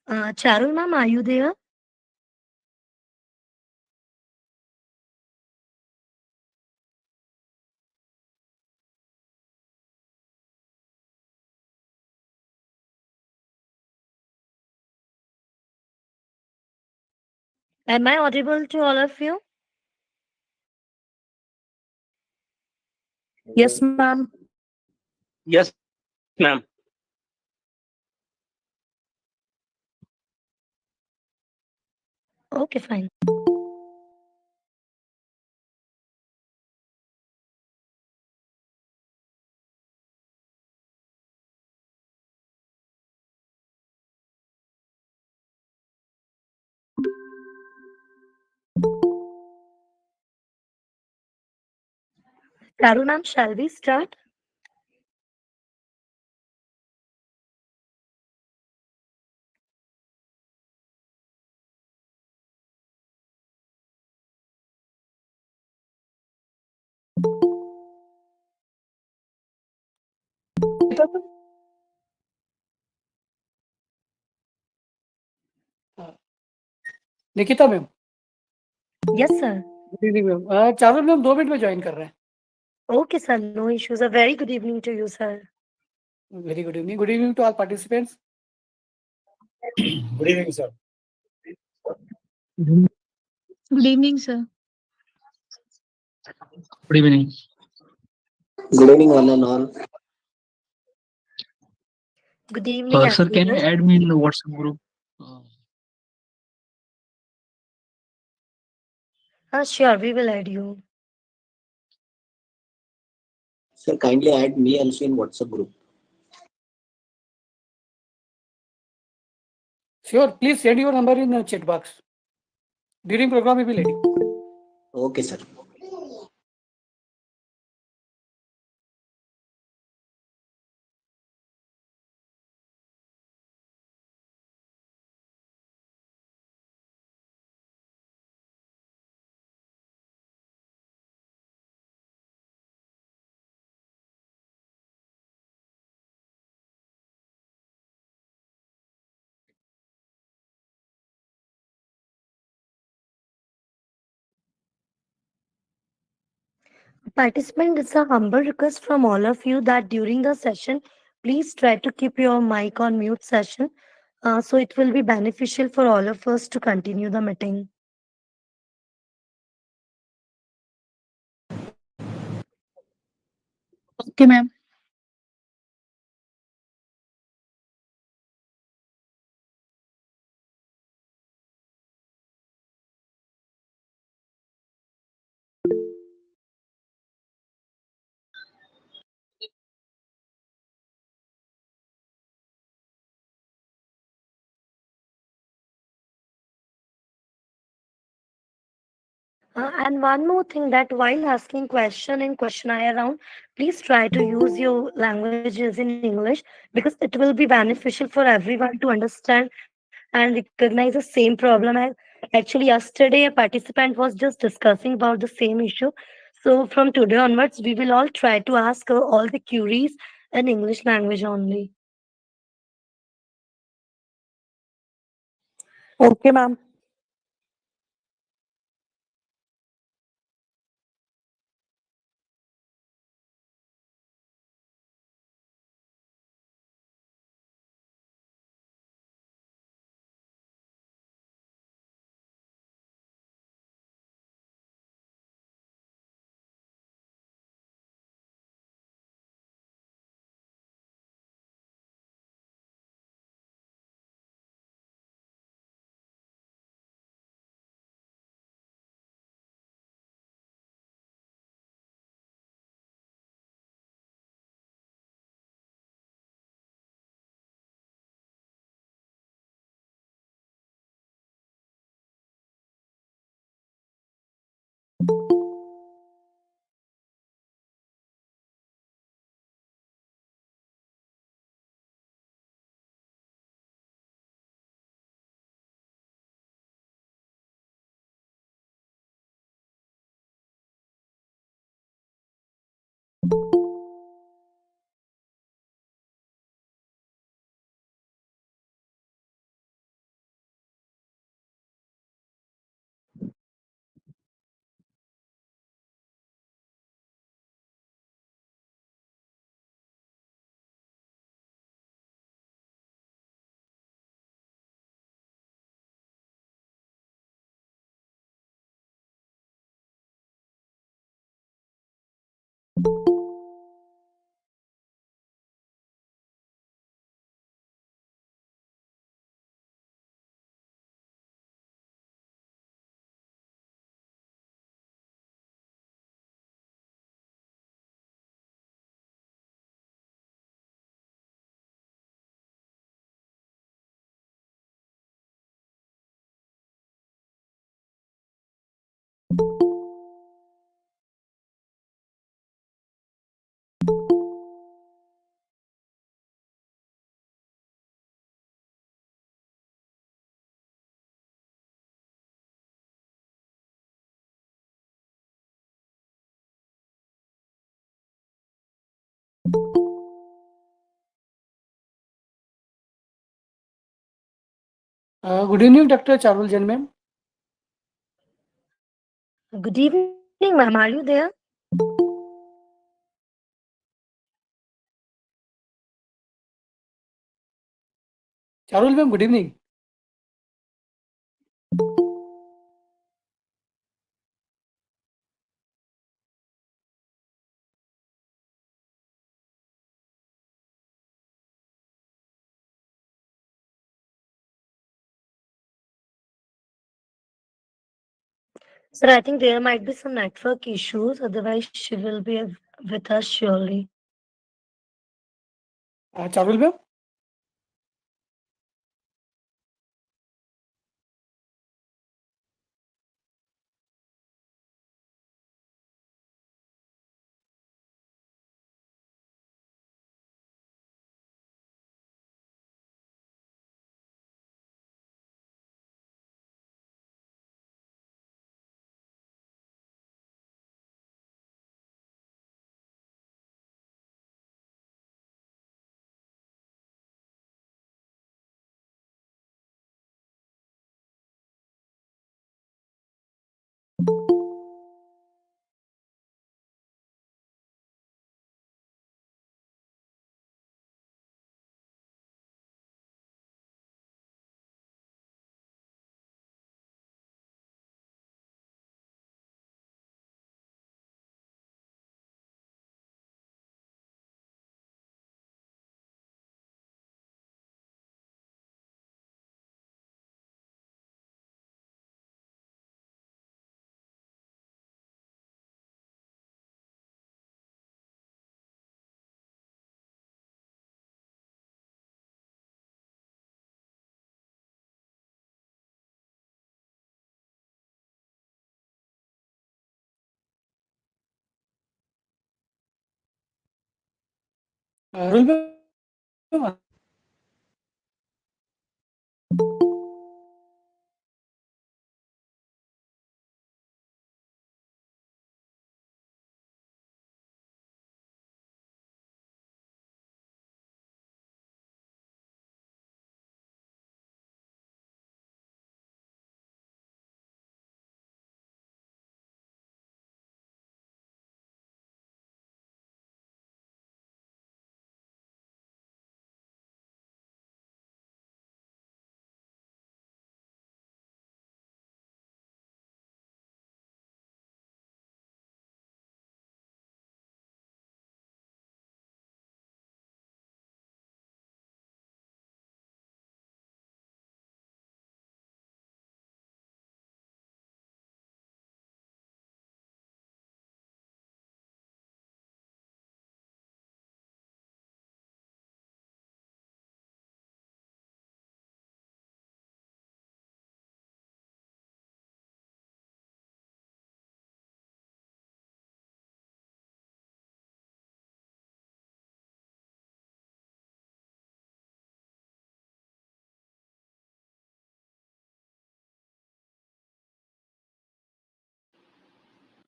Charul ma'am, are you there? Am I audible to all of you? Yes, ma'am. Yes, ma'am. Okay, fine. Charul ma'am, shall we start? Nikita ma'am, Yes, sir. Good evening ma'am. चारों ma'am 2 minute में join कर रहे हैं। Okay, sir. No issues. A very good evening to you, sir. Very good evening. Good evening to all participants. Good evening, sir. Good evening, sir. Good evening. Good evening, one and all. Good evening, Sir, can you everyone. add me in the WhatsApp group? Sure, we will add you. Sir, kindly add me also in WhatsApp group. Sure, please send your number in chat box during programme we will lady. Okay, sir. Participant, it's a humble request from all of you that during the session, please try to keep your mic on mute session. So it will be beneficial for all of us to continue the meeting. Okay, ma'am. And one more thing that while asking question in questionnaire round, please try to use your languages in English because it will be beneficial for everyone to understand and recognize the same problem. As actually yesterday, a participant was just discussing about the same issue. So from today onwards, we will all try to ask all the queries in English language only. Okay ma'am. Good evening, Dr. Charul Jain, ma'am. Good evening, ma'am. Are you there? Charul ma'am, good evening. Sir, I think there might be some network issues. Otherwise, she will be with us surely. Charul ma'am. Charul ma'am.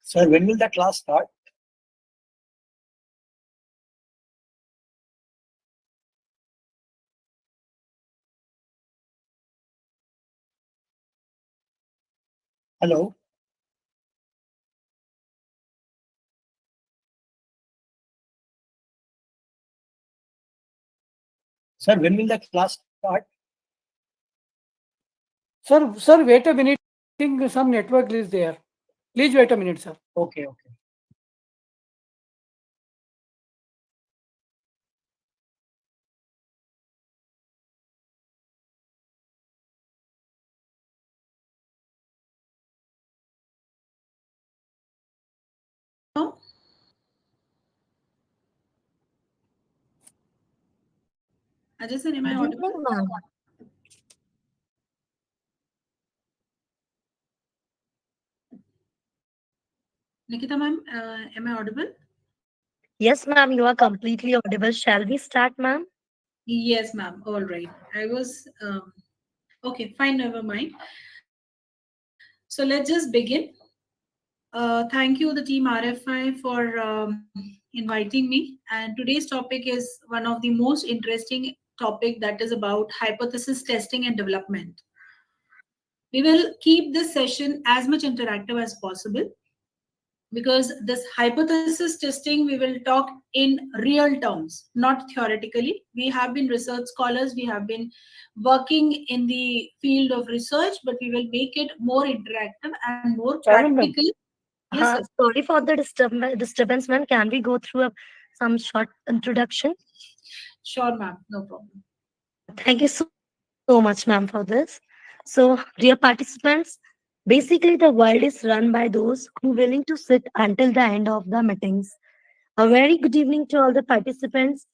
Sir, when will the class start? Hello? Sir, when will the class start? Sir, wait a minute. I think some network is there. Please wait a minute, sir. Okay. Ajay sir, am I Good audible? evening, ma'am. Nikita ma'am, am I audible? Yes, ma'am, you are completely audible. Shall we start, ma'am? Yes, ma'am. All right. I was okay. Fine, never mind. So let's just begin. Thank you, the team RFI, for inviting me. And today's topic is one of the most interesting topic, that is about hypothesis testing and development. We will keep this session as much interactive as possible, because this hypothesis testing we will talk in real terms, not theoretically. We have been research scholars, we have been working in the field of research, but we will make it more interactive and more Parallel, ma'am. practical. Yes, sir. Sorry for the disturbance, ma'am. Can we go through some short introduction? Sure, ma'am, no problem. Thank you so much, ma'am, for this. So, dear participants, basically the world is run by those who willing to sit until the end of the meetings. A very good evening to all the participants,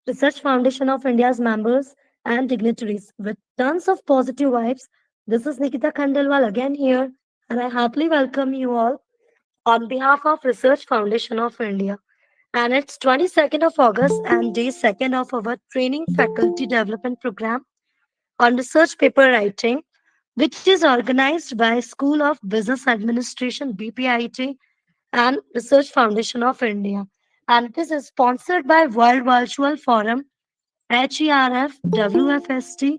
Research Foundation of India's members, and dignitaries. With tons of positive vibes, this is Nikita Khandelwal again here, and I heartily welcome you all on behalf of Research Foundation of India. And it's 22nd of August and day second of our training faculty development program on research paper writing, which is organized by School of Business Administration BPIT and Research Foundation of India. And it is sponsored by World Virtual Forum, HERF, WFST,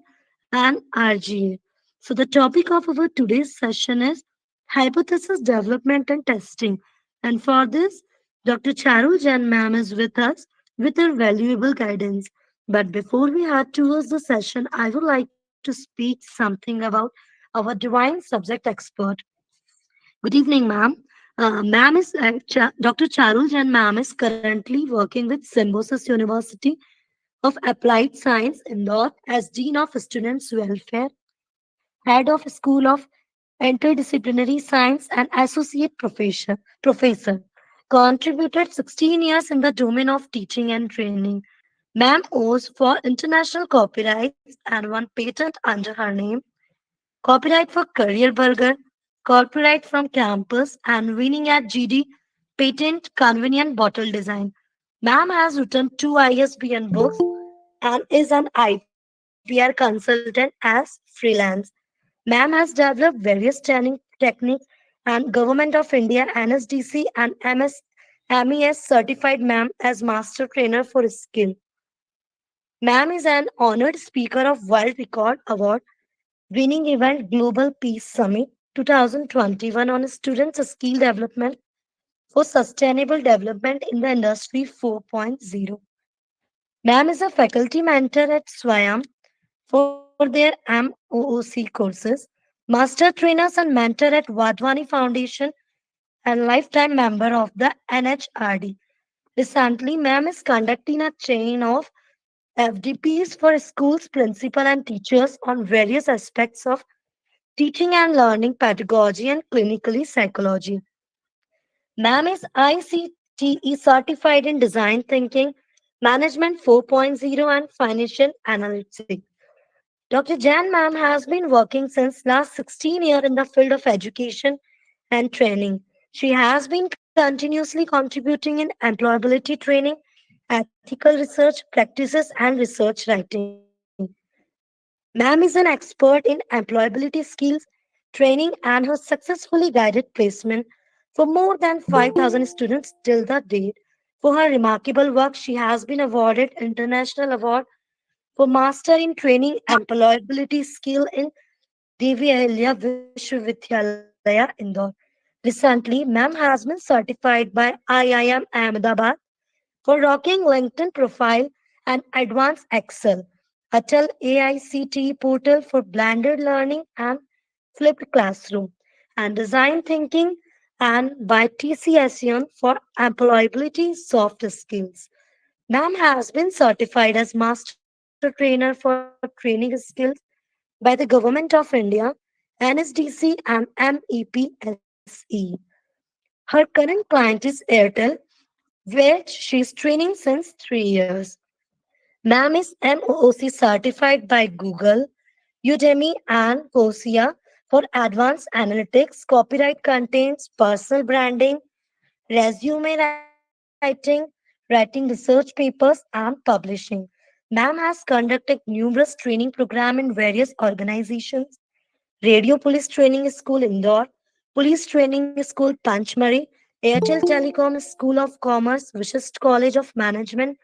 and RGA. So the topic of our today's session is hypothesis development and testing. And for this, Dr. Charul Jain ma'am is with us with her valuable guidance. But before we head towards the session, I would like to speak something about our divine subject expert. Good evening, ma'am. Dr. Charul Jain ma'am is currently working with Symbiosis University of Applied Science, Indore, as Dean of Students' Welfare, Head of School of Interdisciplinary Science, and Professor. Contributed 16 years in the domain of teaching and training. Ma'am owes for international copyrights and one patent under her name, copyright for Career Burger, copyright from campus, and winning at GD patent convenient bottle design. Ma'am has written 2 ISBN books and is an IPR consultant as freelance. Ma'am has developed various training techniques and Government of India, NSDC and MES certified ma'am as master trainer for skill. Ma'am is an honored speaker of World Record Award winning event Global Peace Summit 2021 on students' skill development for sustainable development in the industry 4.0. Ma'am is a faculty mentor at SWAYAM for their MOOC courses, master trainers and mentor at Wadhwani Foundation, and lifetime member of the NHRD. Recently, ma'am is conducting a chain of FDPs for schools, principal and teachers on various aspects of teaching and learning pedagogy and clinically psychology. Ma'am is ICTE certified in design thinking, management 4.0 and financial analytics. Dr. Jan ma'am has been working since last 16 years in the field of education and training. She has been continuously contributing in employability training, ethical research practices, and research writing. Ma'am is an expert in employability skills, training, and has successfully guided placement for more than 5,000 students till the date. For her remarkable work, she has been awarded International Award for Master in Training Employability Skill in Devi Ahilya Vishwavidyalaya, Indore. Recently, ma'am has been certified by IIM Ahmedabad for rocking LinkedIn profile and advanced Excel, Atal AICTE portal for blended learning and flipped classroom, and design thinking, and by TCSN for employability soft skills. Ma'am has been certified as Master Trainer for Training Skills by the Government of India, NSDC, and MEPSE. Her current client is Airtel, which she is training since 3 years. Ma'am is MOOC certified by Google, Udemy, and Coursera for advanced analytics, copyright contains personal branding, resume writing research papers, and publishing. Ma'am has conducted numerous training programs in various organizations: Radio Police Training School Indore, Police Training School Panchmari, Airtel Telecom School of Commerce, Vishist College of Management,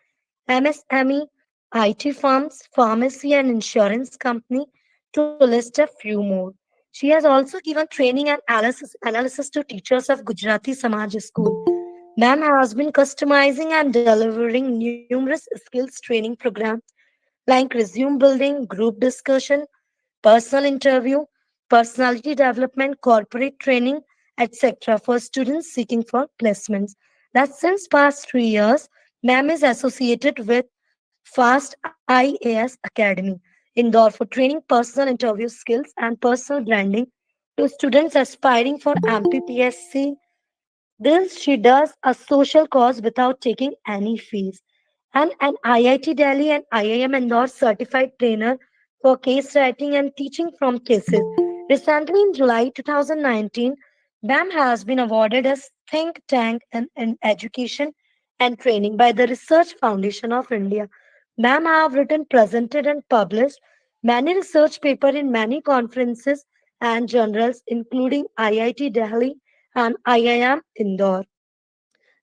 MSME, IT firms, pharmacy and insurance company, to list a few more. She has also given training and analysis to teachers of Gujarati Samaj School. Ma'am has been customizing and delivering numerous skills training programs like resume building, group discussion, personal interview, personality development, corporate training, etc. for students seeking for placements. That since past 3 years, ma'am is associated with Fast IAS Academy, Indore for training personal interview skills and personal branding to students aspiring for MPPSC. This she does a social cause without taking any fees. And an IIT Delhi and IIM Indore certified trainer for case writing and teaching from cases. Recently, in July 2019, BAM has been awarded as Think Tank in Education and Training by the Research Foundation of India. BAM have written, presented, and published many research papers in many conferences and journals, including IIT Delhi and IIM Indore.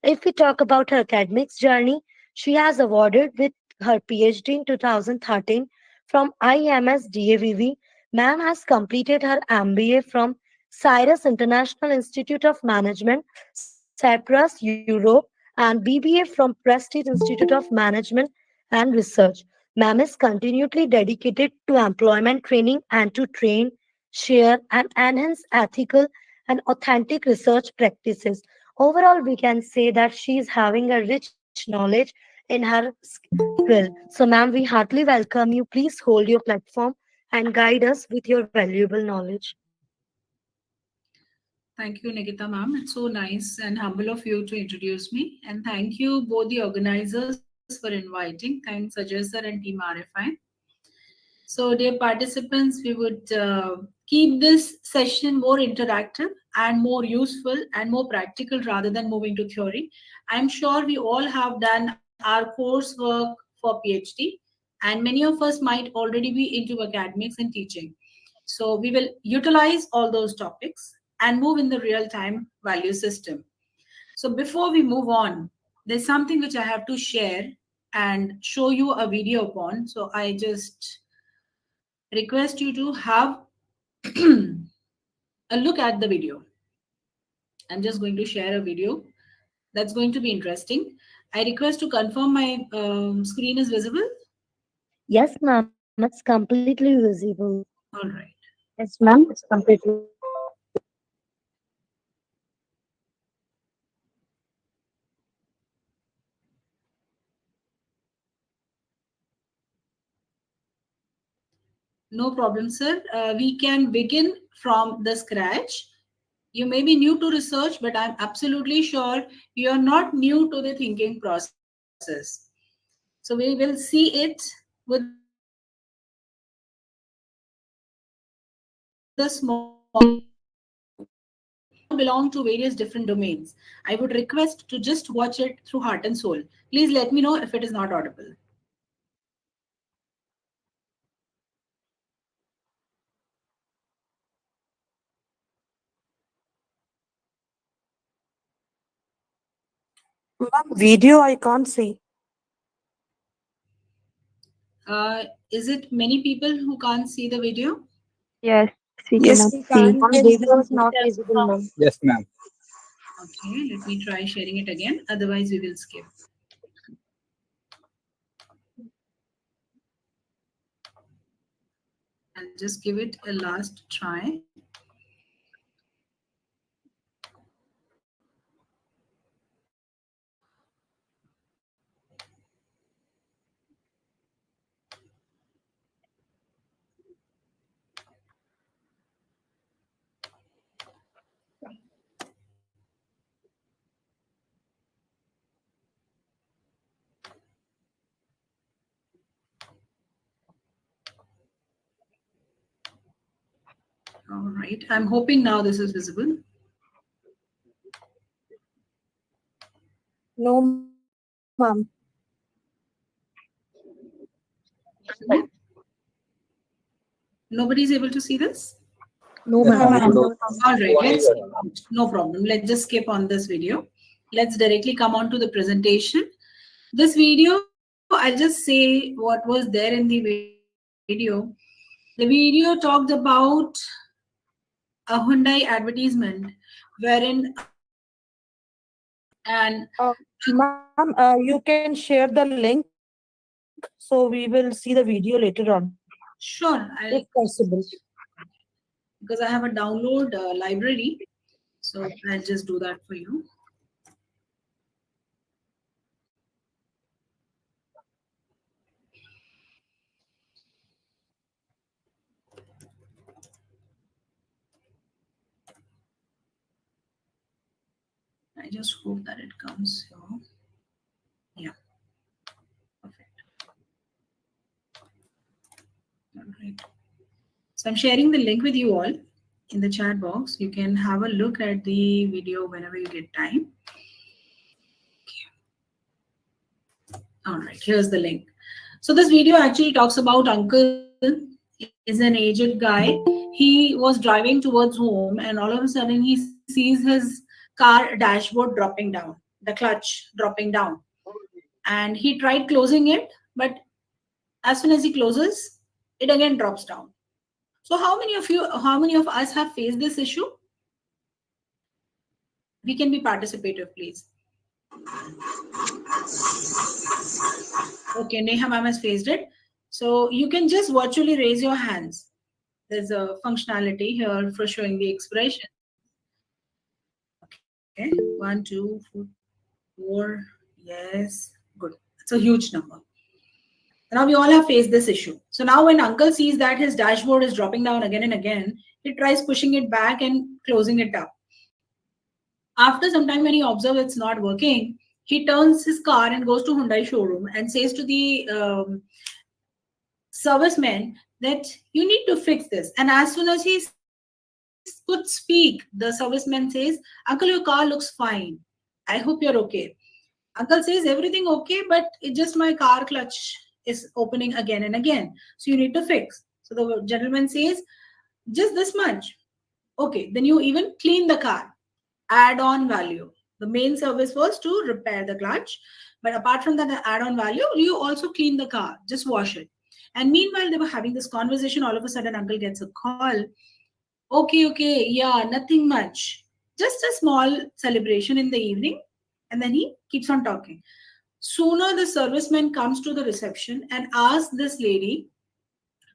If we talk about her academics journey, she has awarded with her PhD in 2013 from IMS DAVV. Ma'am has completed her MBA from Cyrus International Institute of Management, Cyprus, Europe, and BBA from Prestige Institute of Management and Research. Ma'am is continually dedicated to employment training and to train, share, and enhance ethical and authentic research practices. Overall, we can say that she is having a rich knowledge in her skill. So, ma'am, we heartily welcome you. Please hold your platform and guide us with your valuable knowledge. Thank you, Nikita ma'am. It's so nice and humble of you to introduce me. And thank you, both the organizers, for inviting. Thanks, Ajay sir and Team RFI. So, dear participants, we would keep this session more interactive and more useful and more practical rather than moving to theory. I'm sure we all have done our coursework for PhD, and many of us might already be into academics and teaching. So, we will utilize all those topics and move in the real time value system. So, before we move on, there's something which I have to share and show you a video upon. So, I just request you to have a look at the video. I'm just going to share a video that's going to be interesting. I request to confirm my screen is visible. Yes, ma'am, it's completely visible. All right. Yes, ma'am, it's completely. No problem, sir. We can begin from the scratch. You may be new to research, but I'm absolutely sure you're not new to the thinking process. So we will see it with a small belong to various different domains. I would request to just watch it through heart and soul. Please let me know if it is not audible. Video I can't see. Is it many people who can't see the video? Yes, we Yes, cannot we see. can. On video is not visible, ma'am. Yes, ma'am. Okay, let me try sharing it again. Otherwise, we will skip. I'll just give it a last try. All right, I'm hoping now this is visible. No, ma'am. Nobody's able to see this? No, No, ma'am. ma'am. All right, let's no problem. Let's just skip on this video. Let's directly come on to the presentation. This video, I'll just say what was there in the video. The video talked about a Hyundai advertisement wherein and Ma'am, you can share the link so we will see the video later on, sure, if I'll possible. because I have a download library, so I'll just do that for you. I just hope that it comes here. Yeah, perfect. All right. So I'm sharing the link with you all in the chat box. You can have a look at the video whenever you get time. All right, here's the link. So this video actually talks about uncle is an aged guy. He was driving towards home and all of a sudden he sees his car dashboard dropping down, the clutch dropping down. And he tried closing it, but as soon as he closes, it again drops down. So how many of us have faced this issue? We can be participative, please. Okay, Neha ma'am has faced it. So you can just virtually raise your hands. There's a functionality here for showing the expression. Okay, 1, 2, 4. Yes, good. It's a huge number. Now we all have faced this issue. So now when uncle sees that his dashboard is dropping down again and again, he tries pushing it back and closing it up. After some time, when he observes it's not working, he turns his car and goes to Hyundai showroom and says to the serviceman that you need to fix this. And as soon as he could speak, the serviceman says, "Uncle, your car looks fine. I hope you're okay." Uncle says, "Everything okay, but it just my car clutch is opening again and again. So you need to fix." So the gentleman says, "Just this much." Okay, then you even clean the car. Add-on value. The main service was to repair the clutch, but apart from that add-on value, you also clean the car, just wash it. And meanwhile, they were having this conversation. All of a sudden, uncle gets a call. Okay, yeah, nothing much. Just a small celebration in the evening. And then he keeps on talking. Sooner, the serviceman comes to the reception and asks this lady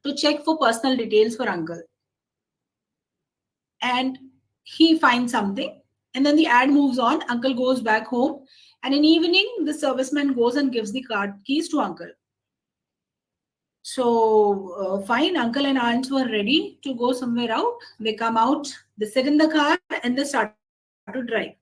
to check for personal details for uncle. And he finds something. And then the ad moves on. Uncle goes back home. And in evening, the serviceman goes and gives the car keys to uncle. So fine, uncle and aunts were ready to go somewhere out. They come out, they sit in the car and they start to drive.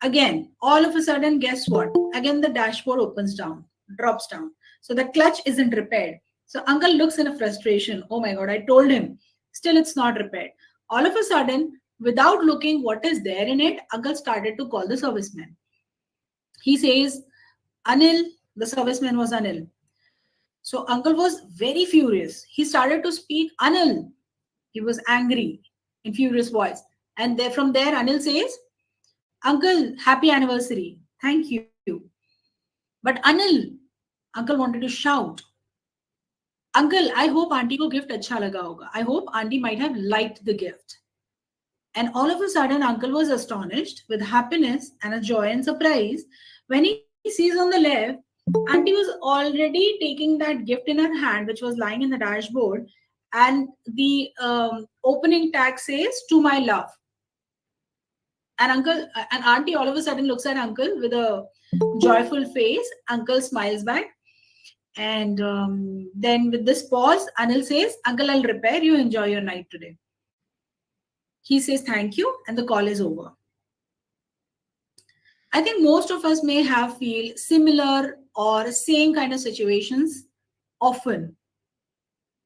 Again, all of a sudden, guess what? Again, the dashboard opens down, drops down. So the clutch isn't repaired. So uncle looks in a frustration. Oh my God, I told him. Still, it's not repaired. All of a sudden, without looking what is there in it, uncle started to call the serviceman. He says, "Anil," the serviceman was Anil. So uncle was very furious. He started to speak, "Anil." He was angry in furious voice. And there, from there, Anil says, "Uncle, happy anniversary. Thank you." But Anil, uncle wanted to shout, "Uncle, I hope auntie ko gift acha laga hoga. I hope auntie might have liked the gift." And all of a sudden, uncle was astonished with happiness and a joy and surprise when he sees on the left, auntie was already taking that gift in her hand, which was lying in the dashboard, and the opening tag says, "To my love." And auntie all of a sudden looks at uncle with a joyful face. Uncle smiles back. And then with this pause, Anil says, "Uncle, I'll repair. You enjoy your night today." He says thank you and the call is over. I think most of us may have feel similar or same kind of situations often.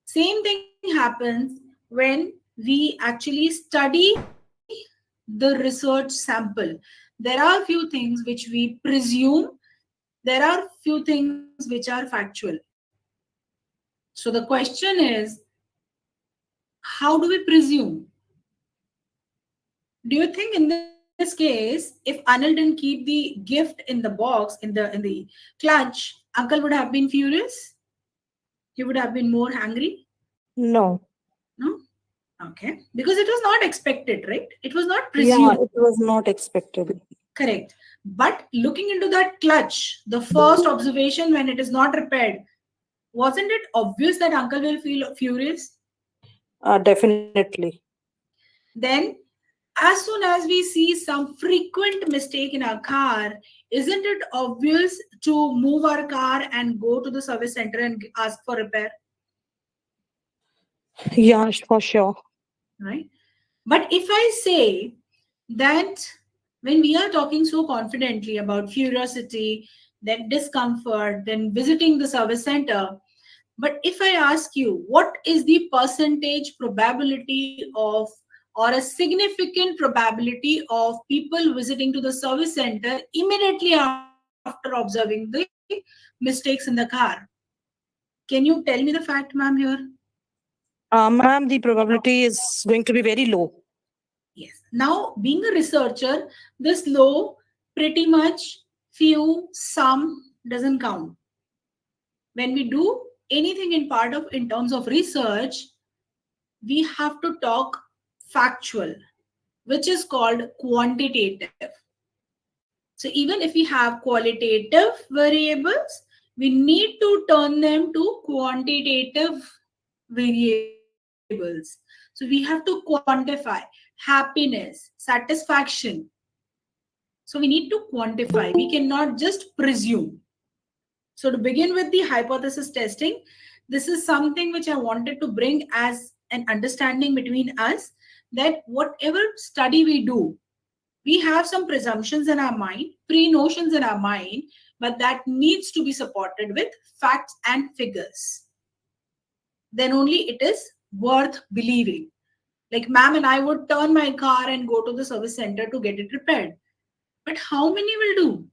Same thing happens when we actually study the research sample. There are few things which we presume, there are few things which are factual. So the question is, how do we presume? Do you think in this case, if Anil didn't keep the gift in the box, in the clutch, uncle would have been furious? He would have been more angry? No. No? Okay. Because it was not expected, right? It was not Yeah, presumed. it was not expected. Correct. But looking into that clutch, the first observation when it is not repaired, wasn't it obvious that uncle will feel furious? Definitely. Then, as soon as we see some frequent mistake in our car, isn't it obvious to move our car and go to the service center and ask for repair? Yeah, for sure. Right? But if I say that when we are talking so confidently about curiosity, then discomfort, then visiting the service center, but if I ask you, what is the percentage probability of or a significant probability of people visiting to the service center immediately after observing the mistakes in the car? Can you tell me the fact, ma'am, here? Ma'am, the probability is going to be very low. Yes. Now, being a researcher, this low, pretty much, few, some doesn't count. When we do anything in terms of research, we have to talk factual, which is called quantitative. So even if we have qualitative variables, we need to turn them to quantitative variables. So we have to quantify happiness, satisfaction. So we need to quantify. We cannot just presume. So to begin with the hypothesis testing, this is something which I wanted to bring as an understanding between us, that whatever study we do, we have some presumptions in our mind, pre-notions in our mind, but that needs to be supported with facts and figures. Then only it is worth believing. Like ma'am and I would turn my car and go to the service center to get it repaired. But how many will do?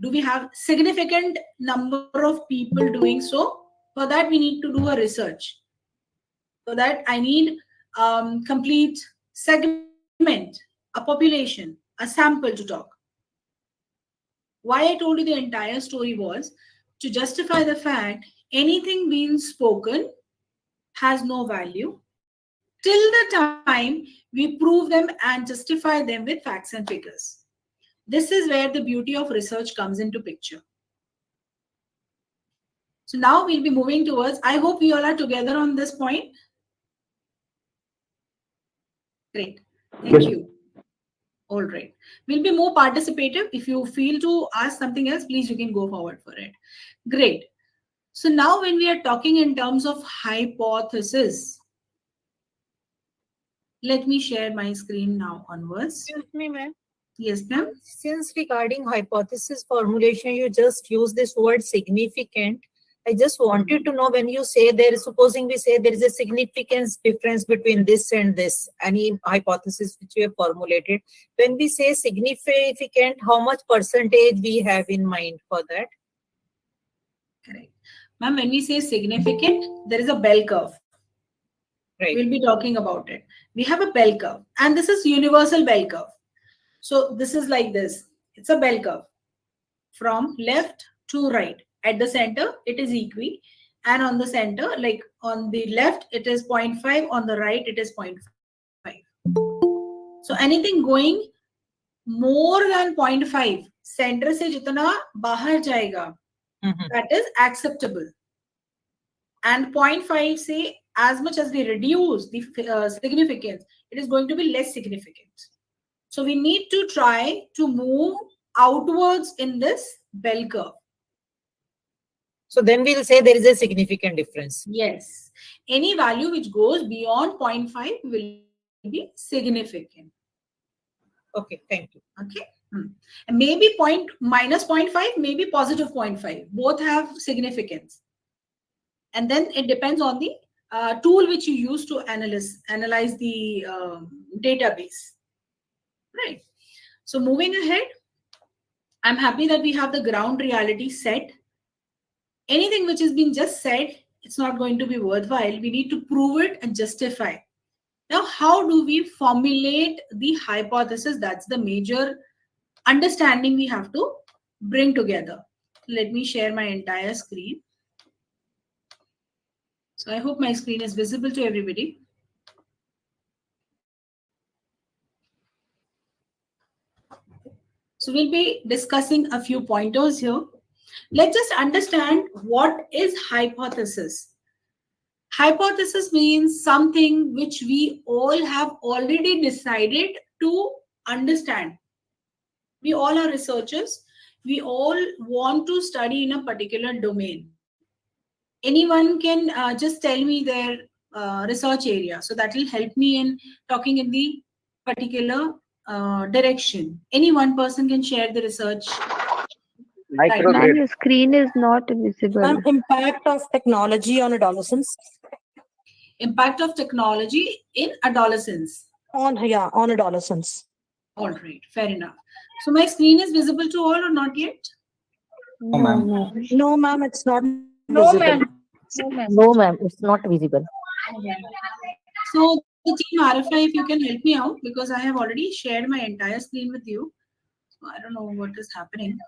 Do we have significant number of people doing so? For that, we need to do a research. For that, I need complete segment, a population, a sample to talk. Why I told you the entire story was to justify the fact anything being spoken has no value till the time we prove them and justify them with facts and figures. This is where the beauty of research comes into picture. So now we'll be moving towards, I hope we all are together on this point. Great. Thank you. All right. We'll be more participative. If you feel to ask something else, please you can go forward for it. Great. So now when we are talking in terms of hypothesis, let me share my screen now onwards. Excuse me, ma'am. Yes, ma'am. Since regarding hypothesis formulation, you just use this word significant. I just wanted to know, when you say there is, supposing we say there is a significance difference between this and this, any hypothesis which we have formulated. When we say significant, how much percentage we have in mind for that? Correct. Ma'am, when we say significant, there is a bell curve. Right. We'll be talking about it. We have a bell curve, and this is universal bell curve. So this is like this. It's a bell curve from left to right. At the center, it is equi, and on the center, like on the left, it is 0.5. On the right, it is 0.5. So anything going more than 0.5, center se jitna bahar jayega, that is acceptable. And 0.5 say, as much as we reduce the significance, it is going to be less significant. So we need to try to move outwards in this bell curve. So then we'll say there is a significant difference. Yes. Any value which goes beyond 0.5 will be significant. Okay, thank you. Okay. And maybe minus 0.5, maybe positive 0.5. Both have significance. And then it depends on the tool which you use to analyze the database. Right. So moving ahead, I'm happy that we have the ground reality set. Anything which has been just said, it's not going to be worthwhile. We need to prove it and justify. Now, how do we formulate the hypothesis? That's the major understanding we have to bring together. Let me share my entire screen. So I hope my screen is visible to everybody. So we'll be discussing a few pointers here. Let's just understand what is hypothesis. Hypothesis means something which we all have already decided to understand. We all are researchers. We all want to study in a particular domain. Anyone can just tell me their research area. So that will help me in talking in the particular direction. Any one person can share the research. Right. Ma'am, your screen is not visible. Impact of technology on adolescents. Impact of technology in adolescence. On adolescents. All right, fair enough. So my screen is visible to all or not yet? No, ma'am. No, ma'am, it's not No, visible. ma'am. No, ma'am. No, ma'am, it's not visible. So the team RFI, if you can help me out, because I have already shared my entire screen with you. So I don't know what is happening.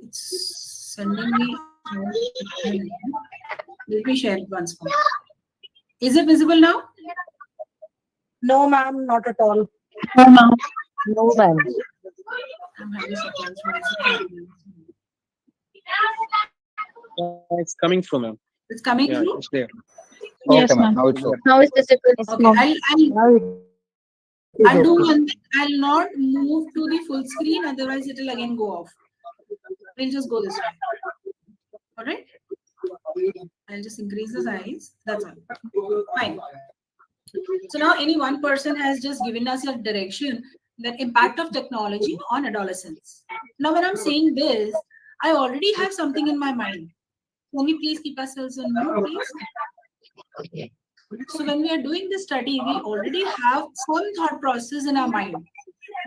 It's sending me. Let me share it once more. Is it visible now? No, ma'am, not at all. No, ma'am. No, ma'am. I'm having some problems. It's coming through, ma'am. It's coming Yeah, through? it's there. Yes, Okay, ma'am. Now it's okay. Now it's visible. Okay, Now it is I'll do okay. one thing. I'll not move to the full screen, otherwise it will again go off. We'll just go this way. All right? I'll just increase the size. That's all. Fine. So now any one person has just given us a direction, that impact of technology on adolescents. Now when I'm saying this, I already have something in my mind. Can we please keep ourselves on mute, please? So when we are doing this study, we already have some thought process in our mind.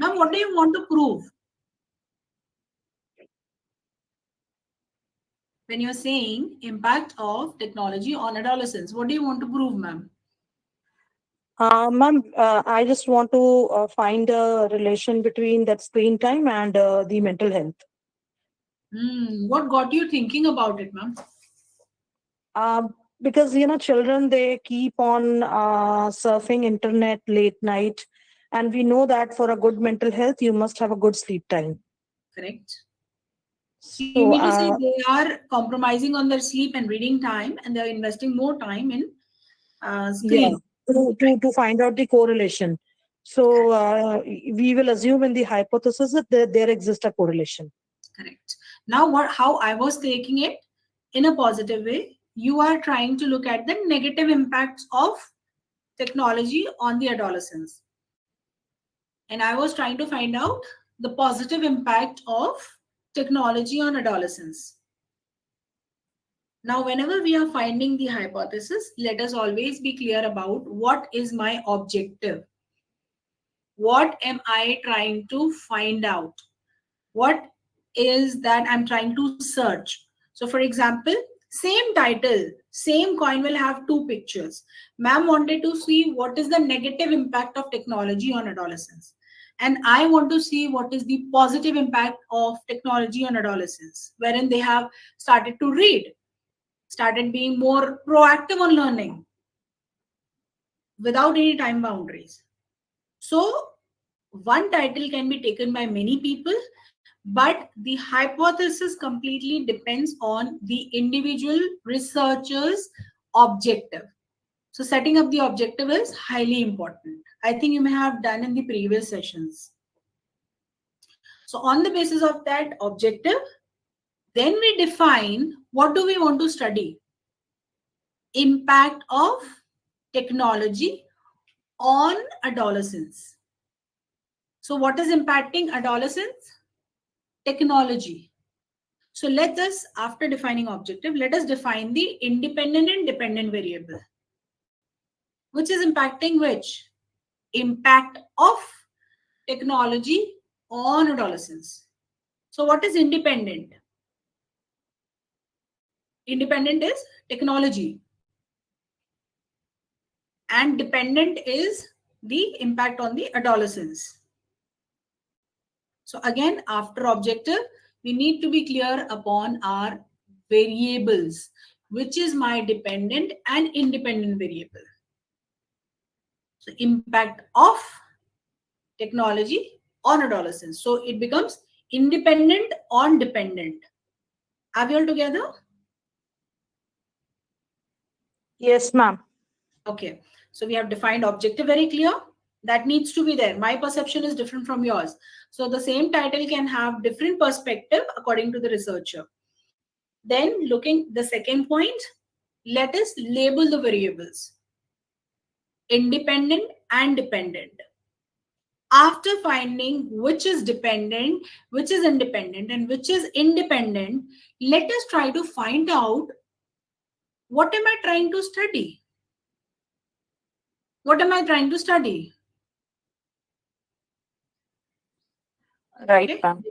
Now, what do you want to prove? When you're saying impact of technology on adolescents, what do you want to prove, ma'am? Ma'am, I just want to find a relation between that screen time and the mental health. What got you thinking about it, ma'am? Because children, they keep on surfing internet late night, and we know that for a good mental health you must have a good sleep time. Correct. So You mean to say they are compromising on their sleep and reading time, and they're investing more time in screen? To find out the correlation. So we will assume in the hypothesis that there exists a correlation. Correct. Now, how I was taking it in a positive way, you are trying to look at the negative impacts of technology on the adolescents. And I was trying to find out the positive impact of technology on adolescents. Now, whenever we are finding the hypothesis, let us always be clear about what is my objective. What am I trying to find out? What is that I'm trying to search? So for example, same title, same coin will have two pictures. Ma'am wanted to see what is the negative impact of technology on adolescents. And I want to see what is the positive impact of technology on adolescents, wherein they have started to read, started being more proactive on learning without any time boundaries. So one title can be taken by many people, but the hypothesis completely depends on the individual researcher's objective. So setting up the objective is highly important. I think you may have done in the previous sessions. So on the basis of that objective, then we define what do we want to study. Impact of technology on adolescents. So what is impacting adolescents? Technology. So let us, after defining objective, let us define the independent and dependent variable. Which is impacting which? Impact of technology on adolescents. So what is independent? Independent is technology. And dependent is the impact on the adolescents. So again, after objective, we need to be clear upon our variables. which is my dependent and independent variable. So impact of technology on adolescence. So it becomes independent on dependent. Are we all together? Yes, ma'am. Okay. So we have defined objective very clear. That needs to be there. My perception is different from yours. So the same title can have different perspective according to the researcher. Then looking the second point, let us label the variables. Independent and dependent. After finding which is dependent, which is independent, and which is independent, let us try to find out what am I trying to study? What am I trying to study? Right, Okay. ma'am.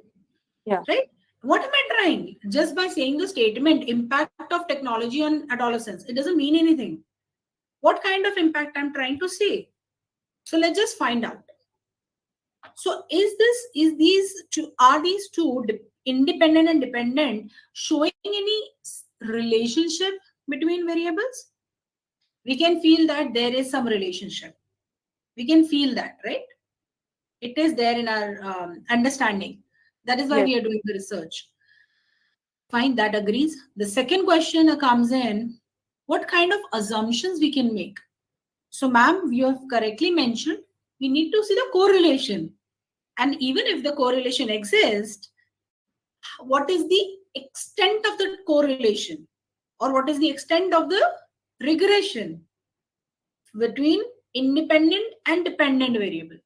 Yeah. Right? What am I trying? Just by saying the statement, impact of technology on adolescence, it doesn't mean anything. What kind of impact I'm trying to say? So let's just find out. So are these two independent and dependent showing any relationship between variables? We can feel that there is some relationship. We can feel that, right? It is there in our understanding. That is why Yes. we are doing the research. Fine, that agrees. The second question comes in, what kind of assumptions we can make? So ma'am, you have correctly mentioned, we need to see the correlation. And even if the correlation exists, what is the extent of the correlation? Or what is the extent of the regression between independent and dependent variable,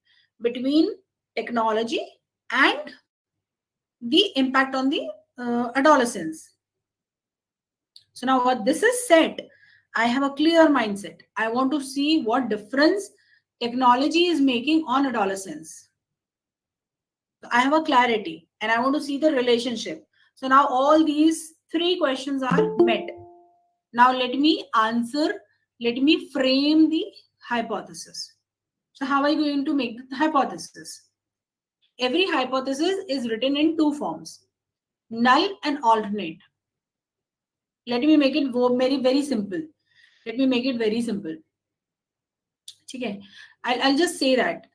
between technology and the impact on the adolescents? So now what this is said, I have a clear mindset. I want to see what difference technology is making on adolescents. I have a clarity and I want to see the relationship. So now all these three questions are met. Now let me frame the hypothesis. So how are you going to make the hypothesis? Every hypothesis is written in two forms, null and alternate. Let me make it very, very simple. Let me make it very simple. Okay. I'll just say that.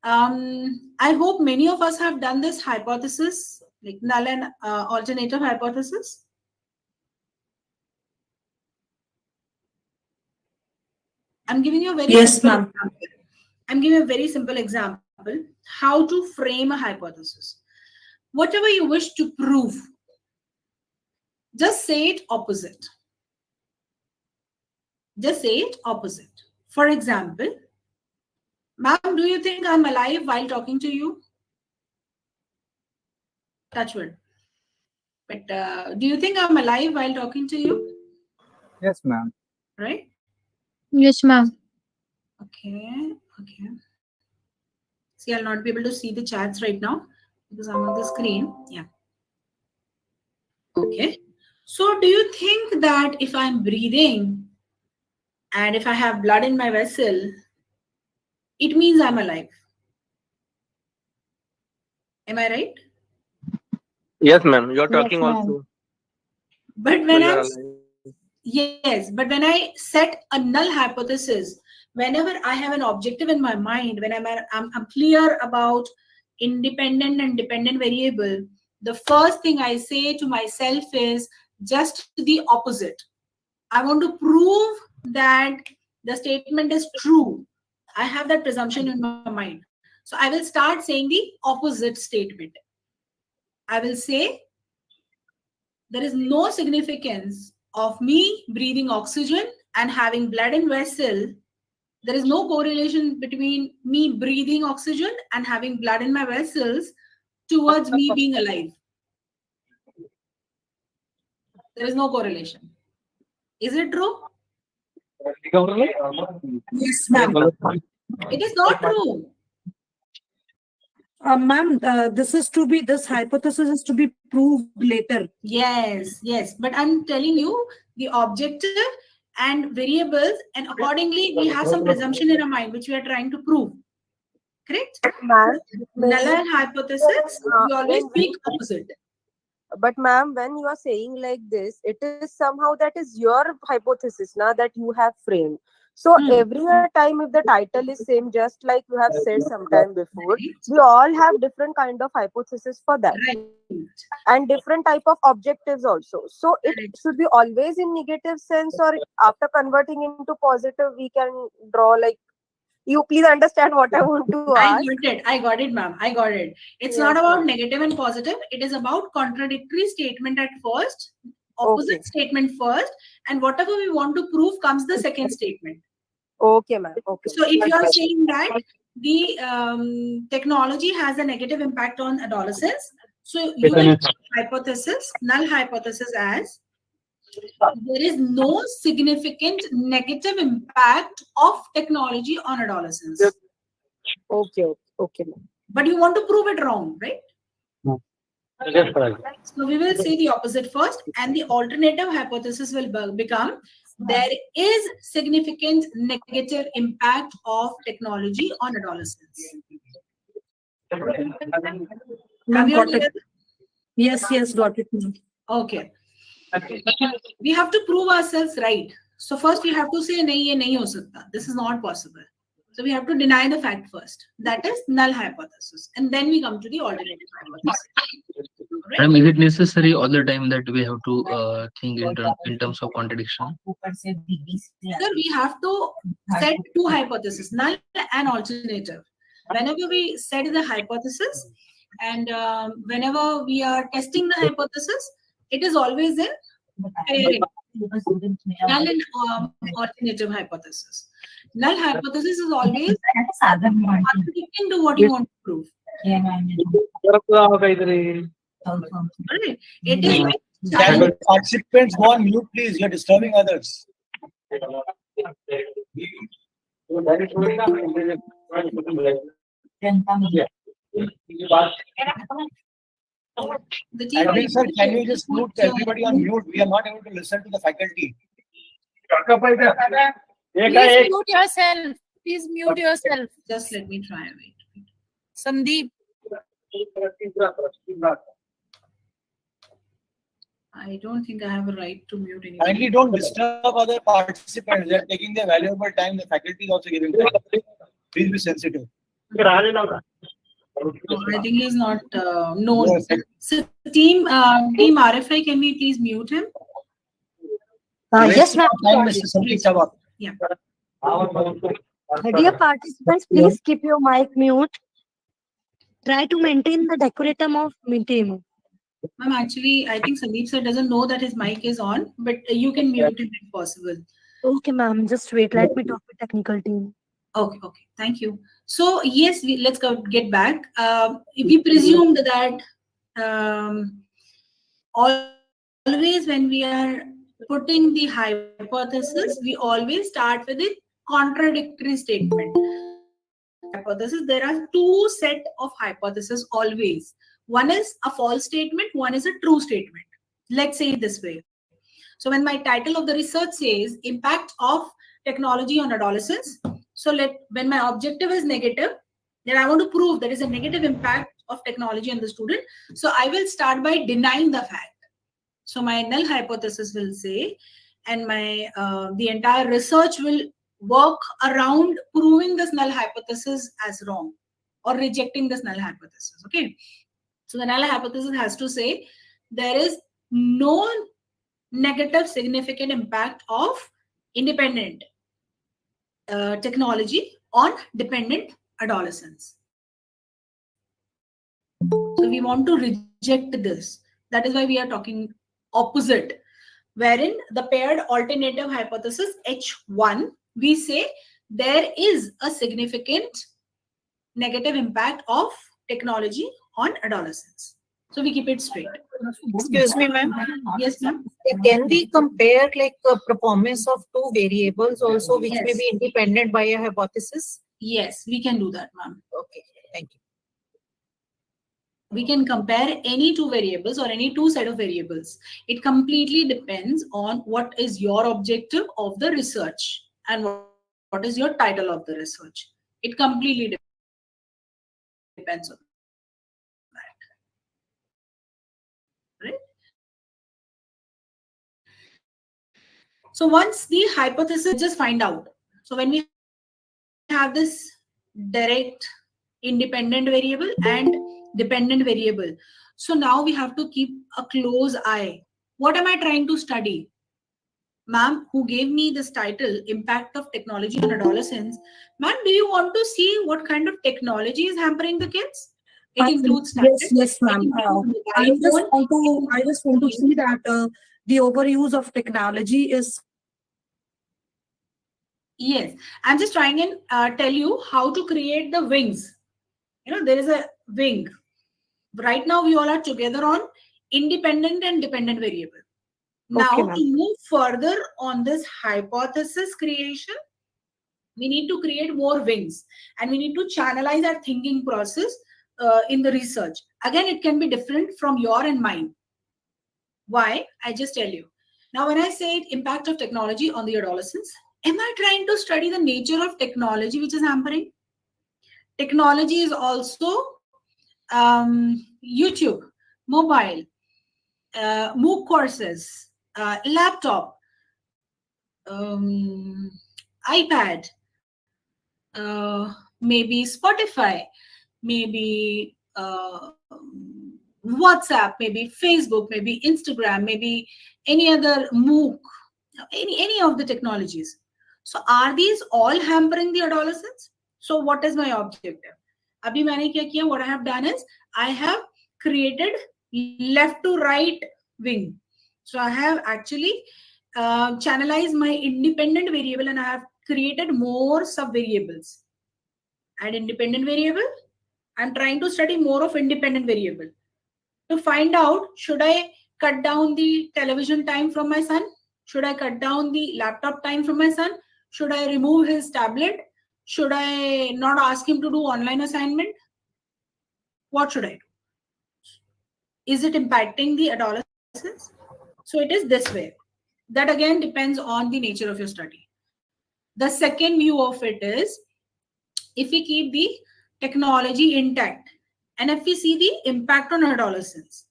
I hope many of us have done this hypothesis, like null and alternative hypothesis. I'm giving you a very simple example. I'm giving a very simple example how to frame a hypothesis. Whatever you wish to prove, just say it opposite. Just say it opposite. For example, ma'am, do you think I'm alive while talking to you? Touch wood. But do you think I'm alive while talking to you? Yes, ma'am. Right? Yes, ma'am. Okay. Okay. See, I'll not be able to see the chats right now because I'm on the screen. Yeah. Okay. So do you think that if I'm breathing and if I have blood in my vessel, it means I'm alive? Am I right? Yes, ma'am. You're Yes, talking ma'am. also. But So when you are I'm alive. yes, but when I set a null hypothesis, whenever I have an objective in my mind, when I'm clear about independent and dependent variable, the first thing I say to myself is just the opposite. I want to prove that the statement is true. I have that presumption in my mind. So I will start saying the opposite statement. I will say there is no significance of me breathing oxygen and having blood in vessel. There is no correlation between me breathing oxygen and having blood in my vessels towards me being alive. There is no correlation. Is it true? Yes, ma'am. It is not true. Ma'am, this hypothesis is to be proved later. Yes, yes. But I'm telling you the objective and variables, and accordingly, we have some presumption in our mind which we are trying to prove. Correct? Ma'am, Null hypothesis, we always speak opposite. But ma'am, when you are saying like this, it is somehow that is your hypothesis now that you have framed. So every time if the title is same, just like you have said sometime before, we all have different kind of hypothesis for that. And different type of objectives also. So it should be always in negative sense, or after converting into positive, we can draw like, you please understand what I want to ask. I got it, ma'am. I got it. It's not about negative and positive. It is about contradictory statement at first, opposite statement first, and whatever we want to prove comes the second statement. Okay, ma'am. Okay. So if you are saying that the technology has a negative impact on adolescents, so you will hypothesis, null hypothesis as there is no significant negative impact of technology on adolescents. Okay, ma'am. But you want to prove it wrong, right? Yes, correct. So we will say the opposite first, and the alternative hypothesis will become there is significant negative impact of technology on adolescents. Have you understood? Yes, got it. Okay. We have to prove ourselves right. So first we have to say nahi, ye nahi ho sakta. This is not possible. So we have to deny the fact first. That is null hypothesis. And then we come to the alternative hypothesis. Right? Is it necessary all the time that we have to think in terms of contradiction? Sir, we have to set two hypotheses, null and alternative. Whenever we set the hypothesis and whenever we are testing the hypothesis, it is always in pairing. Null and alternative hypothesis. Null hypothesis is always contradicting to what you want to prove. Right. It is like Can the participants go on mute, please? You're disturbing others. Admin sir, can you just put everybody on mute? We are not able to listen to the faculty. Please mute yourself. Please mute yourself. Just let me try. Wait. Sandeep. I don't think I have a right to mute anyone. Kindly don't disturb other participants. They are taking their valuable time. The faculty is also giving time. Please be sensitive. No, I think he's not known. Yes. So team RFI, can we please mute him? Yes, ma'am. Time, Mr. Sandeep Chawat. Yeah. Dear participants, please keep your mic mute. Try to maintain the decorum of meeting. Ma'am, actually, I think Sandeep sir doesn't know that his mic is on, but you can mute him if possible. Okay, ma'am. Just wait. Let me talk with technical team. Okay. Thank you. So yes, let's get back. If we presumed that always when we are putting the hypothesis, we always start with a contradictory statement. Hypothesis, there are two set of hypotheses always. One is a false statement, one is a true statement. Let's say it this way. So when my title of the research says impact of technology on adolescents, so when my objective is negative, then I want to prove there is a negative impact of technology on the student. So I will start by denying the fact. So my null hypothesis will say, and my the entire research will work around proving this null hypothesis as wrong or rejecting this null hypothesis. Okay. So the null hypothesis has to say there is no negative significant impact of independent technology on dependent adolescents. So we want to reject this. That is why we are talking opposite, wherein the paired alternative hypothesis H1, we say there is a significant negative impact of technology on adolescents. So we keep it straight. Excuse me, ma'am. Yes, ma'am. Can we compare like performance of two variables also, which may be independent by a hypothesis? Yes, we can do that, ma'am. Okay, thank you. We can compare any two variables or any two set of variables. It completely depends on what is your objective of the research and what is your title of the research. It completely depends on that. Right? So once the hypothesis, just find out. So when we have this direct independent variable and dependent variable, so now we have to keep a close eye. What am I trying to study? Ma'am, who gave me this title, Impact of Technology on Adolescents, ma'am, do you want to see what kind of technology is hampering the kids? It includes tablets. Yes, ma'am. It includes I mobile just phone. want to see that the overuse of technology is. Yes, I'm just trying and tell you how to create the wings. You know, there is a wing. Right now, we all are together on independent and dependent variable. Now, Okay, ma'am. to move further on this hypothesis creation, we need to create more wings and we need to channelize our thinking process in the research. Again, it can be different from your and mine. Why? I just tell you. Now, when I say impact of technology on the adolescents, am I trying to study the nature of technology which is hampering? Technology is also YouTube, mobile, MOOC courses, laptop, iPad, maybe Spotify, maybe WhatsApp, maybe Facebook, maybe Instagram, maybe any other MOOC, any of the technologies. So are these all hampering the adolescents? So what is my objective? Abhi maine kya kiya? What I have done is I have created left to right wing. So I have actually channelized my independent variable and I have created more sub variables. And independent variable, I'm trying to study more of independent variable to find out, should I cut down the television time from my son? Should I cut down the laptop time from my son? Should I remove his tablet? Should I not ask him to do online assignment? What should I do? Is it impacting the adolescents? So it is this way. That again depends on the nature of your study. The second view of it is, if we keep the technology intact and if we see the impact on adolescents.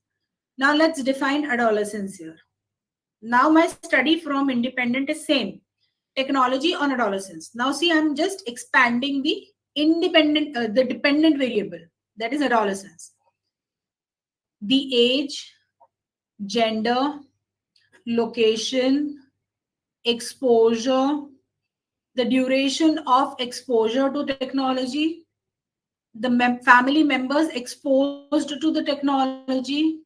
Now let's define adolescence here. Now my study from independent is same. Technology on adolescence. Now see, I'm just expanding the the dependent variable, that is adolescence. The age, gender, location, exposure, the duration of exposure to technology, the family members exposed to the technology,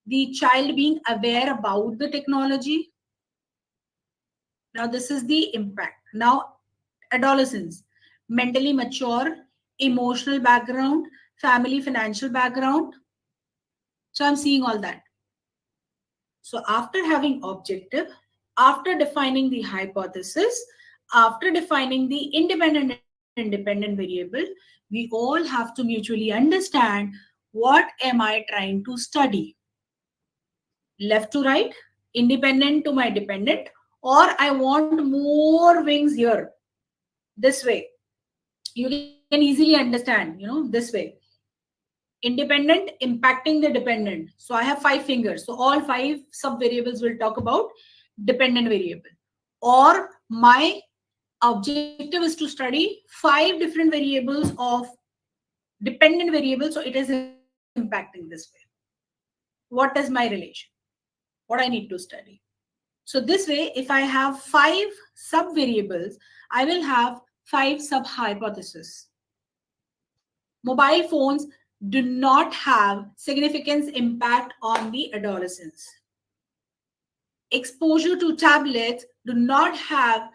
the child being aware about the technology. Now this is the impact. Now adolescence, mentally mature, emotional background, family financial background. So I'm seeing all that. So after having objective, after defining the hypothesis, after defining the independent and independent variable, we all have to mutually understand, what am I trying to study? Left to right, independent to my dependent, or I want more wings here. This way. You can easily understand, this way. Independent impacting the dependent. So I have 5 fingers. So all 5 sub variables will talk about dependent variable. Or my objective is to study 5 different variables of dependent variables. So it is impacting this way. What is my relation? What I need to study? So this way, if I have 5 sub variables, I will have 5 sub hypotheses. Mobile phones do not have significant impact on the adolescents. Exposure to tablets do not have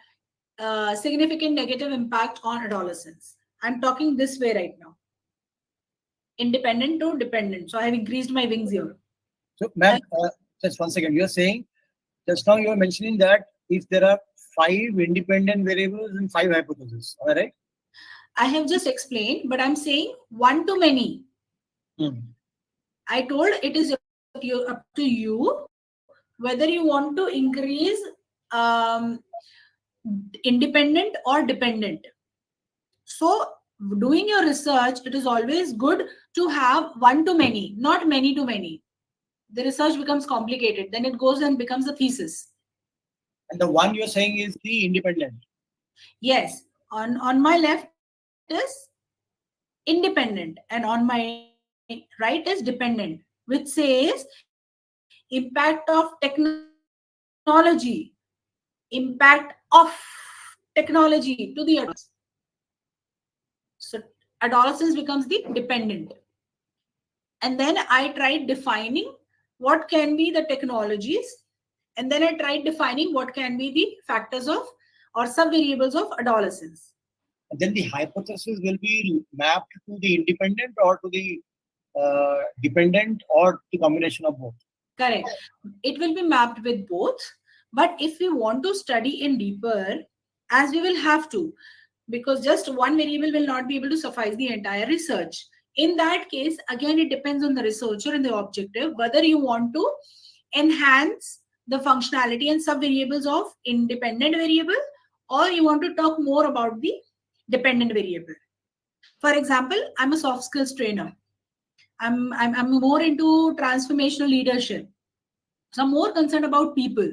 significant negative impact on adolescents. I'm talking this way right now. Independent to dependent. So I have increased my wings here. So, ma'am, just 1 second. You're saying, just now you're mentioning that if there are 5 independent variables and 5 hypotheses, am I right? I have just explained, but I'm saying one to many. I told it is up to you whether you want to increase independent or dependent. So doing your research, it is always good to have one to many, not many to many. The research becomes complicated. Then it goes and becomes a thesis. And the one you're saying is the independent. Yes, on my left is independent and on my right is dependent, which says impact of technology, impact of technology to the adolescents. So adolescence becomes the dependent. And then I tried defining what can be the technologies, and then I tried defining what can be the factors of or subvariables of adolescence. And then the hypothesis will be mapped to the independent or to the dependent or the combination of both. Correct. It will be mapped with both. But if we want to study in deeper, as we will have to, because just one variable will not be able to suffice the entire research. In that case, again, it depends on the researcher and the objective, whether you want to enhance the functionality and subvariables of independent variable, or you want to talk more about the dependent variable. For example, I'm a soft skills trainer. I'm more into transformational leadership. So I'm more concerned about people.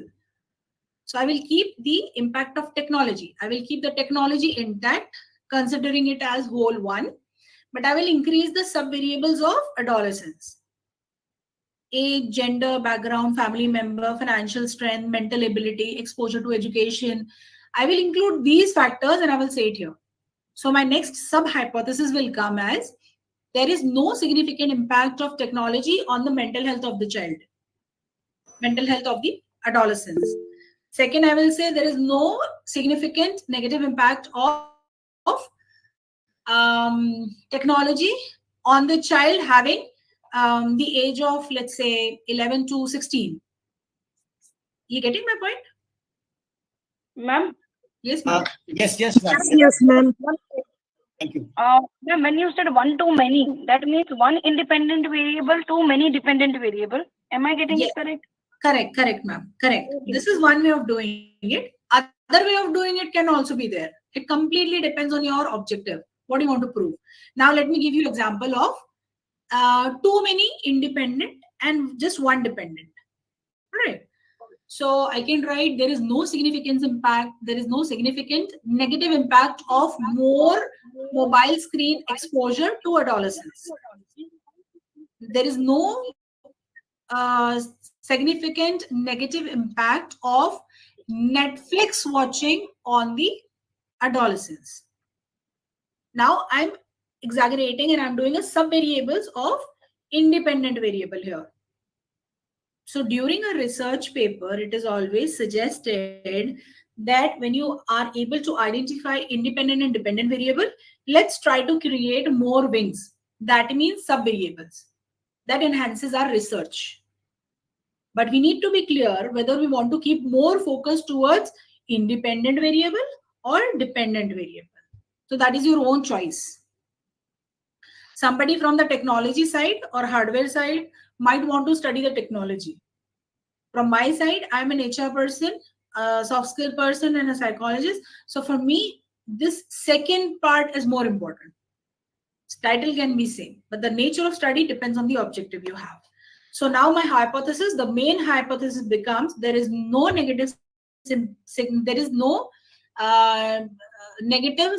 So I will keep the impact of technology. I will keep the technology intact, considering it as whole one, but I will increase the subvariables of adolescence. Age, gender, background, family member, financial strength, mental ability, exposure to education. I will include these factors and I will say it here. So my next sub-hypothesis will come as there is no significant impact of technology on the mental health of the child, mental health of the adolescents. Second, I will say there is no significant negative impact of technology on the child having the age of, let's say, 11 to 16. You getting my point? Ma'am? Yes, ma'am. Yes, ma'am. Yes, ma'am. Thank you. Ma'am, when you said one to many, that means one independent variable to many dependent variable. Am I getting it correct? Correct, ma'am. Correct. This is one way of doing it. Other way of doing it can also be there. It completely depends on your objective. What do you want to prove? Now, let me give you example of too many independent and just one dependent. Right. So I can write there is no significant impact. There is no significant negative impact of more mobile screen exposure to adolescents. There is no significant negative impact of Netflix watching on the adolescents. Now I'm exaggerating and I'm doing a subvariables of independent variable here. So during a research paper, it is always suggested that when you are able to identify independent and dependent variable, let's try to create more wings. That means subvariables. That enhances our research. But we need to be clear whether we want to keep more focus towards independent variable or dependent variable. So that is your own choice. Somebody from the technology side or hardware side might want to study the technology. From my side, I'm an HR person, a soft skill person, and a psychologist. So for me, this second part is more important. Title can be same, but the nature of study depends on the objective you have. So now my hypothesis, the main hypothesis becomes there is no negative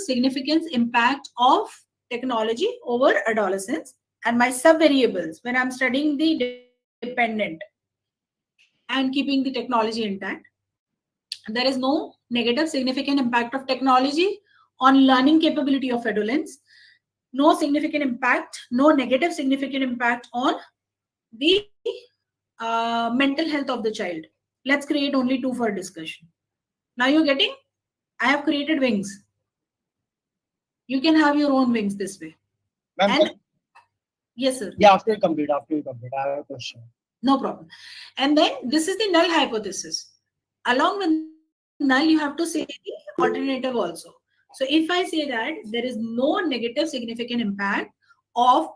significance impact of technology over adolescence. And my subvariables, when I'm studying the dependent and keeping the technology intact, there is no negative significant impact of technology on learning capability of adolescents, no significant impact, no negative significant impact on the mental health of the child. Let's create only two for discussion. Now you're getting, I have created wings. You can have your own wings this way. And, yes, sir. Yeah, after you complete, I have a question. No problem. And then this is the null hypothesis. Along with null, you have to say the alternative also. So if I say that there is no negative significant impact of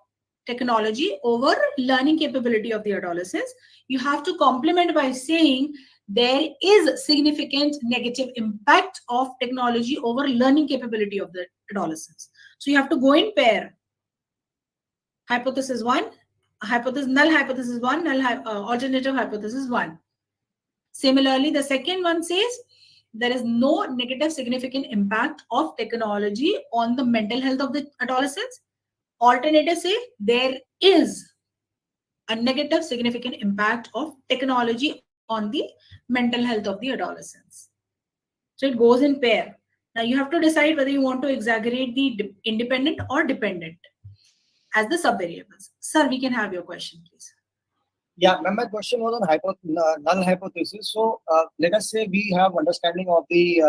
technology over learning capability of the adolescents, you have to complement by saying there is significant negative impact of technology over learning capability of the adolescents. So you have to go in pair. Hypothesis one, null hypothesis one, alternative hypothesis one. Similarly, the second one says there is no negative significant impact of technology on the mental health of the adolescents. Alternative say there is a negative significant impact of technology on the mental health of the adolescents. So it goes in pair. Now you have to decide whether you want to exaggerate the independent or dependent as the subvariables. Sir, we can have your question, please. Yeah, ma'am, my question was on null hypothesis. So let us say we have understanding of the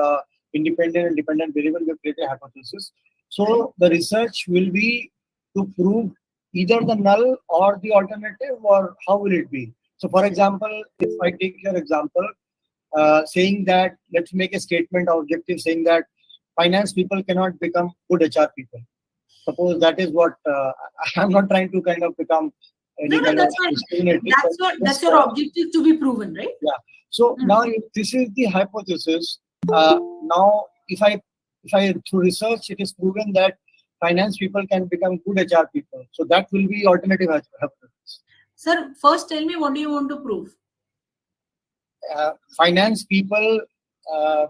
independent and dependent variable, we have created a hypothesis. So the research will be to prove either the null or the alternative, or how will it be? So for example, if I take your example, saying that, let's make a statement or objective saying that finance people cannot become good HR people. Suppose that is what I'm not trying to kind of become any kind of discriminatory. That's your objective to be proven, right? Yeah. So now if this is the hypothesis. Now if I through research it is proven that finance people can become good HR people. So that will be alternative hypothesis. Sir, first tell me, what do you want to prove? Finance people, I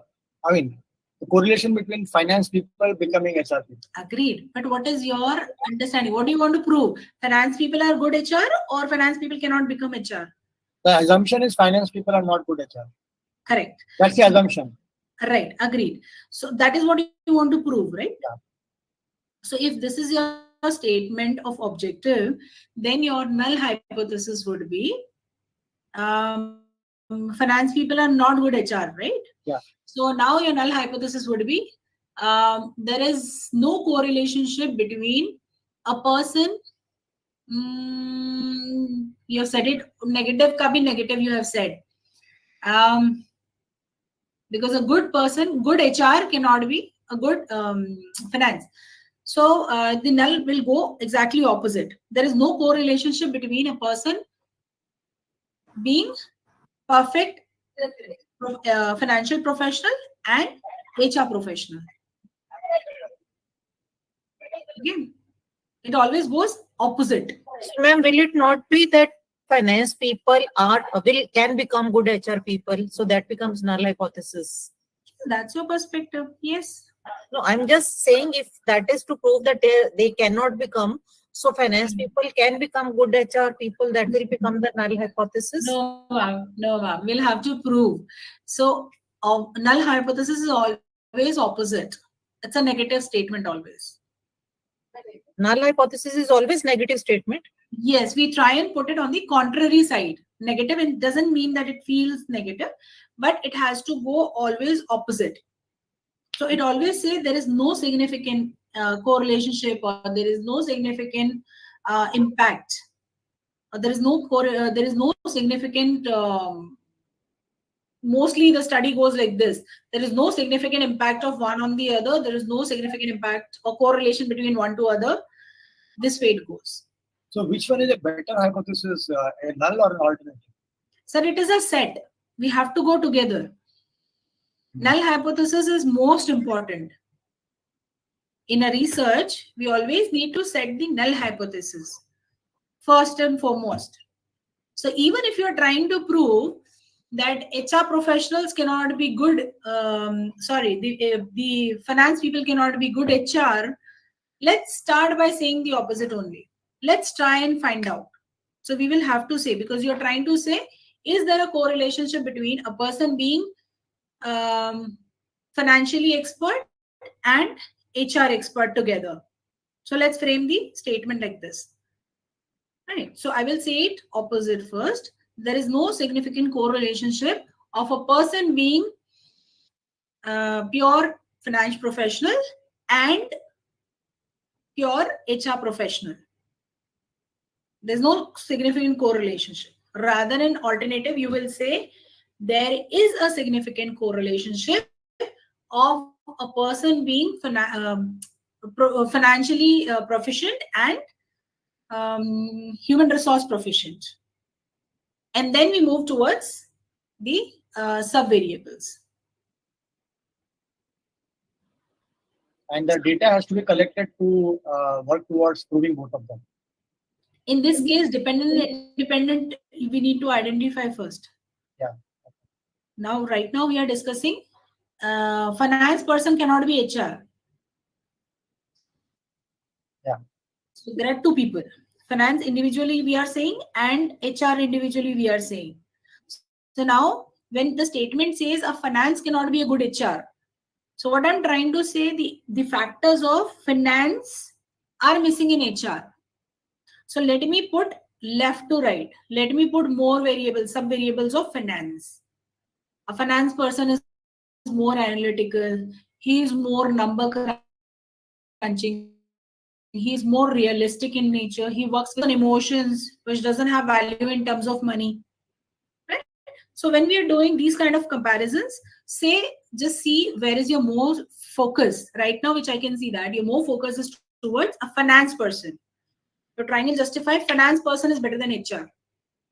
mean, the correlation between finance people becoming HR people. Agreed. But what is your understanding? What do you want to prove? Finance people are good HR or finance people cannot become HR? The assumption is finance people are not good HR. Correct. That's the assumption. Right. Agreed. So that is what you want to prove, right? Yeah. So if this is your statement of objective, then your null hypothesis would be finance people are not good HR, right? Yeah. So now your null hypothesis would be there is no correlation between a person. You have said it, negative ka bhi negative you have said. Because a good person, good HR cannot be a good finance. So the null will go exactly opposite. There is no correlation between a person being perfect financial professional and HR professional. Again, it always goes opposite. So, ma'am, will it not be that finance people can become good HR people? So that becomes null hypothesis. That's your perspective. Yes. No, I'm just saying if that is to prove that they cannot become, so finance people can become good HR people, that will become the null hypothesis. No, ma'am. No, ma'am. We'll have to prove. So null hypothesis is always opposite. It's a negative statement always. Null hypothesis is always negative statement. Yes, we try and put it on the contrary side. Negative, it doesn't mean that it feels negative, but it has to go always opposite. So it always says there is no significant correlation or there is no significant impact. There is no significant. Mostly the study goes like this. There is no significant impact of one on the other. There is no significant impact or correlation between one to other. This way it goes. So which one is a better hypothesis, a null or an alternative? Sir, it is a set. We have to go together. Null hypothesis is most important. In a research, we always need to set the null hypothesis first and foremost. So even if you are trying to prove that HR professionals cannot be good, the finance people cannot be good HR, let's start by saying the opposite only. Let's try and find out. So we will have to say, because you're trying to say, is there a correlation between a person being financially expert and HR expert together? So let's frame the statement like this. Right. So I will say it opposite first. There is no significant correlation of a person being pure finance professional and pure HR professional. There's no significant correlation. Rather than alternative, you will say there is a significant correlation of a person being financially proficient and human resource proficient. And then we move towards the sub-variables. And the data has to be collected to work towards proving both of them. In this case, dependent and independent, we need to identify first. Yeah. Now, right now we are discussing finance person cannot be HR. Yeah. So there are two people. Finance individually we are saying and HR individually we are saying. So now when the statement says a finance cannot be a good HR. So what I'm trying to say, the factors of finance are missing in HR. So let me put left to right. Let me put more variables, sub variables of finance. A finance person is more analytical. He is more number crunching. He is more realistic in nature. He works with emotions, which doesn't have value in terms of money. Right? So when we are doing these kind of comparisons, just see where is your more focus. Right now, which I can see that your more focus is towards a finance person. Your triangle justify finance person is better than HR.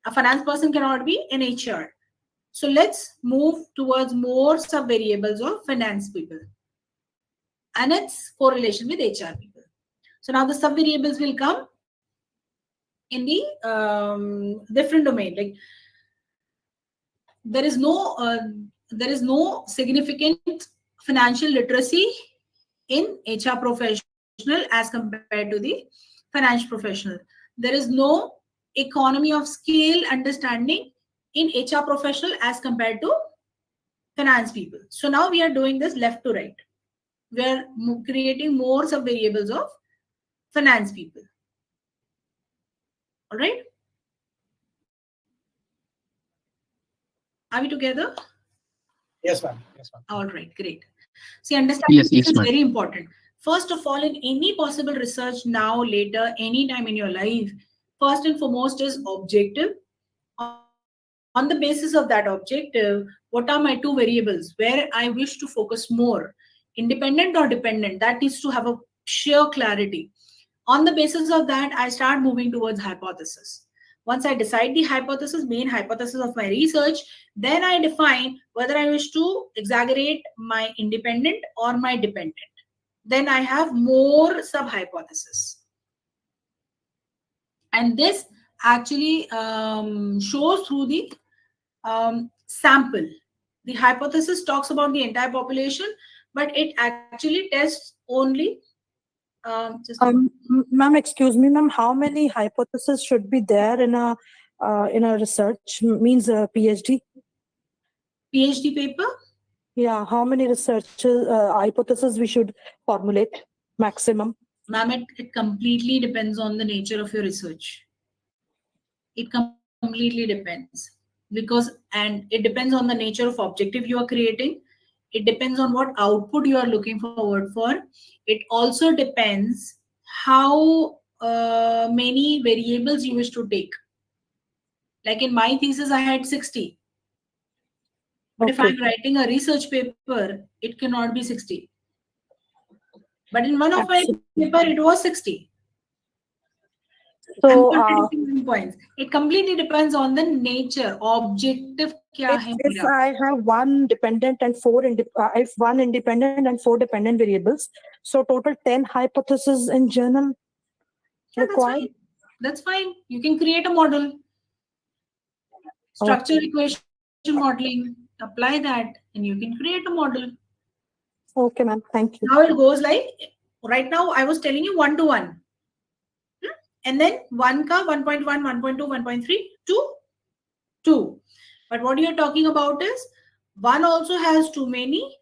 A finance person cannot be an HR. So let's move towards more sub-variables of finance people and its correlation with HR people. So now the sub-variables will come in the different domain. Like there is no significant financial literacy in HR professional as compared to the financial professional. There is no economy of scale understanding in HR professional as compared to finance people. So now we are doing this left to right. We are creating more sub variables of finance people. All right. Are we together? Yes, ma'am. Yes, ma'am. All right, great. See, understanding Yes, this yes, is ma'am. very important. First of all, in any possible research now, later, anytime in your life, first and foremost is objective. On the basis of that objective, what are my two variables where I wish to focus more? Independent or dependent? That needs to have a sheer clarity. On the basis of that, I start moving towards hypothesis. Once I decide the hypothesis, main hypothesis of my research, then I define whether I wish to exaggerate my independent or my dependent. Then I have more sub hypothesis. And this actually shows through the sample. The hypothesis talks about the entire population, but it actually tests only Ma'am, excuse me, ma'am. How many hypotheses should be there in a research? Means a PhD. PhD paper? Yeah. How many research hypotheses we should formulate maximum? Ma'am, it completely depends on the nature of your research. It completely depends and it depends on the nature of objective you are creating. It depends on what output you are looking forward for. It also depends how many variables you wish to take. Like in my thesis, I had 60. But if I'm writing a research paper, it cannot be 60. But in one of my paper, it was 60. So, points. It completely depends on the nature. Objective kya hai if mera? I have one dependent and if one independent and 4 dependent variables, so total 10 hypotheses in journal required. That's fine. You can create a model. Structure equation modeling. Apply that, and you can create a model. Okay, ma'am. Thank you. Now it goes like right now. I was telling you 1-to-1. And then 1 ka 1.1, 1.2, 1.3 to 2. But what you're talking about is 1 also has too many,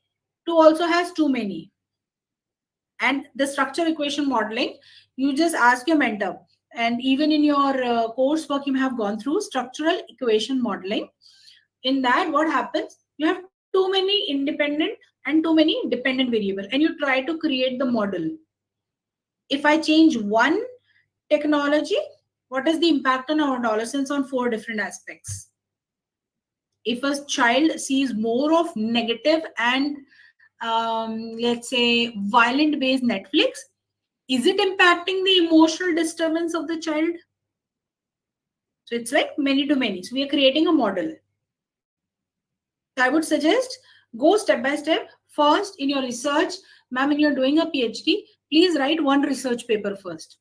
2 also has too many. And the structure equation modeling, you just ask your mentor. And even in your coursework, you have gone through structural equation modeling. In that, what happens? You have too many independent and too many dependent variables, and you try to create the model. If I change one technology, what is the impact on our adolescents on 4 different aspects? If a child sees more of negative and let's say violent based Netflix, is it impacting the emotional disturbance of the child? So it's like many to many. So we are creating a model. So I would suggest go step by step. First, in your research, ma'am, when you're doing a PhD, please write one research paper first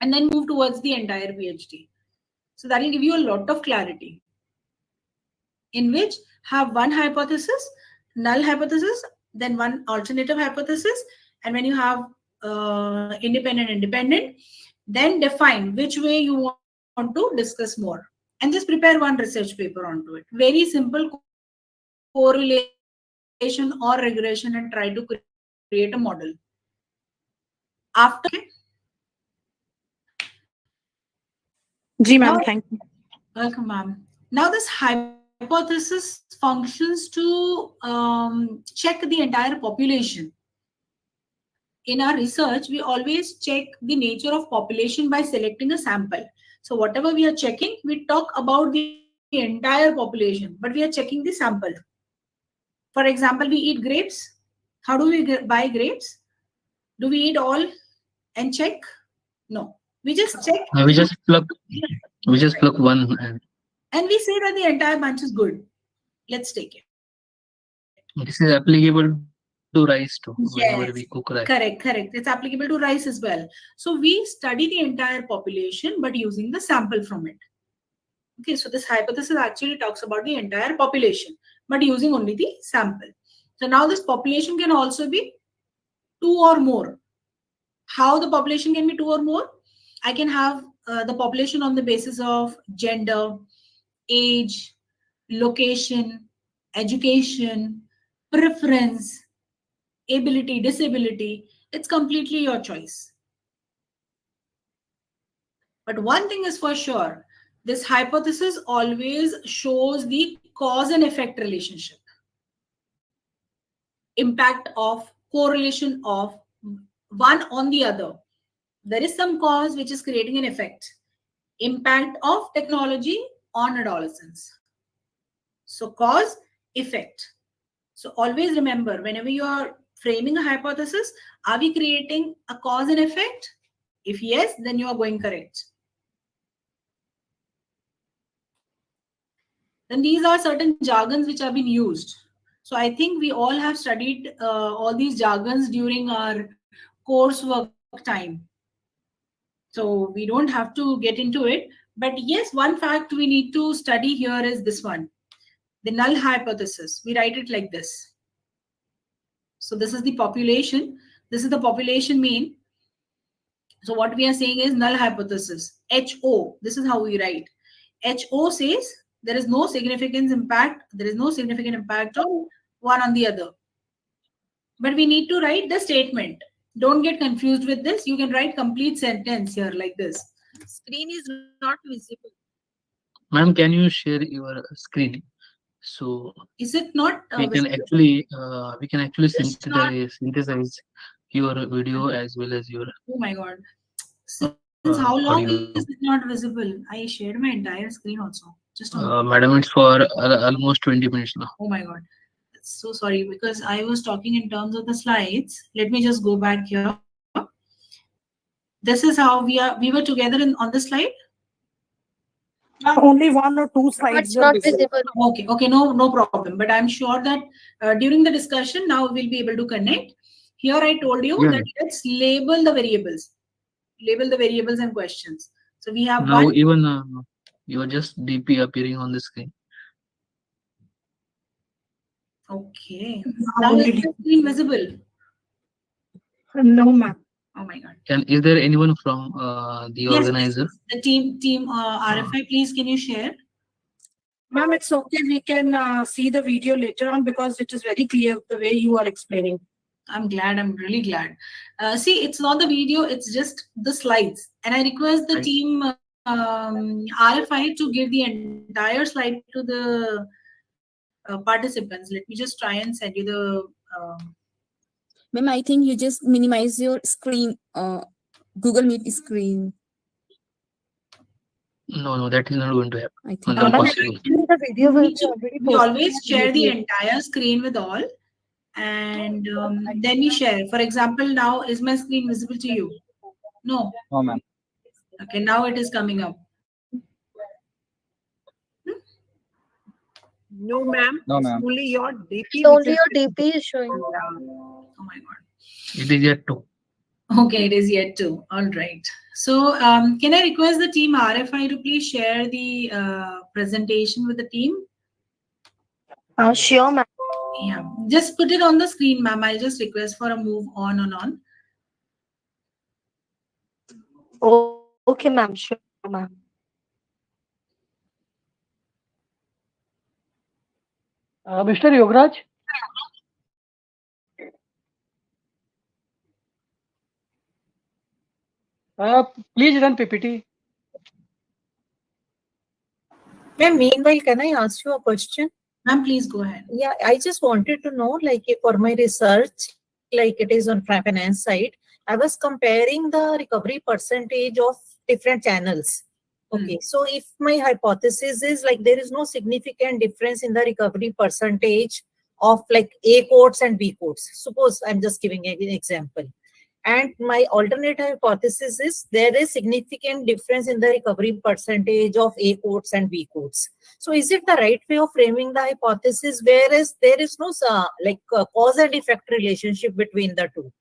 and then move towards the entire PhD. So that will give you a lot of clarity. In which have one hypothesis. null hypothesis, then one alternative hypothesis, and when you have independent, then define which way you want to discuss more, and just prepare one research paper onto it. Very simple correlation or regression, and try to create a model. After, Ji, now, ma'am, thank you. welcome, ma'am. Now, this hypothesis functions to check the entire population. In our research, we always check the nature of population by selecting a sample. So whatever we are checking, we talk about the entire population, but we are checking the sample. For example, we eat grapes. How do we buy grapes? Do we eat all and check? No. We just check. We just pluck one And we say that the entire bunch is good. Let's take it. this is applicable to rice too, whenever we cook rice. Correct. It's applicable to rice as well. So we study the entire population, but using the sample from it. Okay, so this hypothesis actually talks about the entire population, but using only the sample. So now this population can also be 2 or more. How the population can be 2 or more? I can have the population on the basis of gender, age, location, education, preference, ability, disability. It's completely your choice. But one thing is for sure, this hypothesis always shows the cause and effect relationship. Impact of correlation of one on the other. There is some cause which is creating an effect. Impact of technology on adolescents. So cause, effect. So always remember, whenever you are framing a hypothesis, are we creating a cause and effect? If yes, then you are going correct. Then these are certain jargons which have been used. So I think we all have studied all these jargons during our coursework time. So we don't have to get into it. But yes, one fact we need to study here is this one. The null hypothesis. We write it like this. So this is the population. This is the population mean. So what we are saying is null hypothesis. HO. This is how we write. HO says there is no significant impact. There is no significant impact of one on the other. But we need to write the statement. Don't get confused with this. You can write complete sentence here like this. Screen is not visible. Ma'am, can you share your screen? So is it not we can actually synthesize your video as well as your oh my god, since how long audio. is it not visible? I shared my entire screen also. Just madam, it's for almost 20 minutes now. Oh my god, so sorry, because I was talking in terms of the slides. Let me just go back here. This is how we were together on the slide. Only 1 or 2 slides But not visible. Okay, no problem. But I'm sure that during the discussion, now we'll be able to connect. Here I told you that let's label the variables. Label the variables and questions. So we have now one. Even you're just DP appearing on the screen. Okay. Now is the screen visible? No, ma'am. Oh my god. Is there anyone from the organizer? The team RFI, please can you share? Ma'am, it's okay. We can see the video later on because it is very clear the way you are explaining. I'm glad. I'm really glad. See, it's not the video. It's just the slides. And I request the team RFI to give the entire slide to the participants. Let me just try and send you the... Ma'am, I think you just minimize your screen, Google Meet screen. No, that is not going to happen. I think Not possible. The video will be already We always posted. share the entire screen with all. And then we share. For example, now is my screen visible to you? No. No, ma'am. Okay, now it is coming up. No, ma'am. No, ma'am. Only your DP. Only your DP is showing. Oh my god. It is yet to. Okay, it is yet to. All right. So can I request the team RFI to please share the presentation with the team? Sure, ma'am. Yeah, just put it on the screen, ma'am. I'll just request for a move on and on. Okay, ma'am. Sure, ma'am. Mr. Yogaraj? Please run PPT. Ma'am, meanwhile, can I ask you a question? Ma'am, please go ahead. Yeah, I just wanted to know, like, for my research, like it is on finance side, I was comparing the recovery percentage of different channels. Okay, so if my hypothesis is like there is no significant difference in the recovery percentage of like A codes and B codes. Suppose I'm just giving an example. And my alternate hypothesis is there is significant difference in the recovery percentage of A codes and B codes. So is it the right way of framing the hypothesis, whereas there is no cause and effect relationship between the two?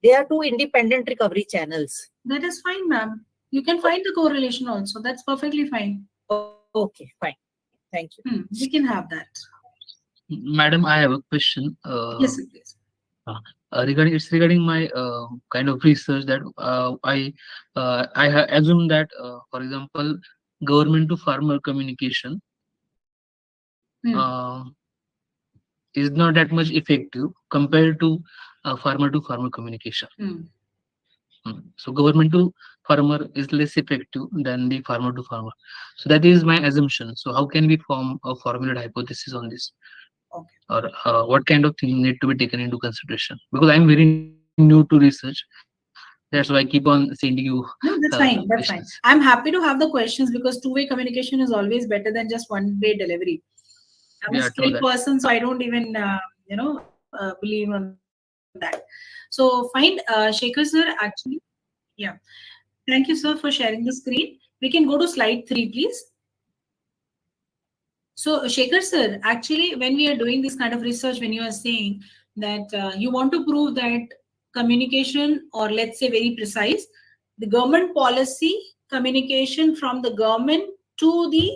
They are two independent recovery channels. That is fine, ma'am. You can find the correlation also. That's perfectly fine. Okay, fine. Thank you. We can have that. Madam, I have a question. Yes, please. Regarding my kind of research that I assume that, for example, government to farmer communication is not that much effective compared to farmer communication. So government to farmer is less effective than the farmer to farmer. So that is my assumption. So how can we form a formulated hypothesis on this? Okay. Or what kind of thing need to be taken into consideration? Because I'm very new to research. That's why I keep on sending you. No, that's fine. That's fine. I'm happy to have the questions because two-way communication is always better than just one-way delivery. I'm a skilled person, so I don't even, believe on that. So fine, Shekhar sir, actually, yeah. Thank you, sir, for sharing the screen. We can go to slide 3, please. So, Shekhar sir, actually, when we are doing this kind of research, when you are saying that you want to prove that communication, or let's say very precise, the government policy communication from the government to the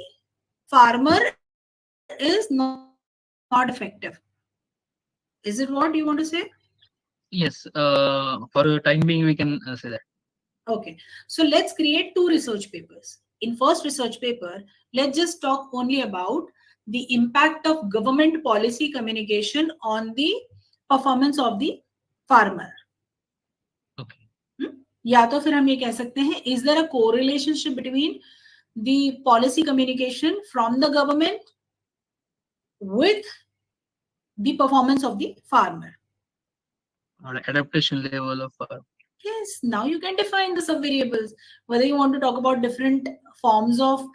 farmer is not effective. Is it what you want to say? Yes, for the time being, we can say that. Okay, so let's create 2 research papers. In first research paper, let's just talk only about the impact of government policy communication on the performance of the farmer. या तो फिर हम ये कह सकते हैं, is there a correlation between the policy communication from the government with the performance of the farmer? Or adaptation level of Yes, now you can define the sub-variables, whether you want to talk about different forms of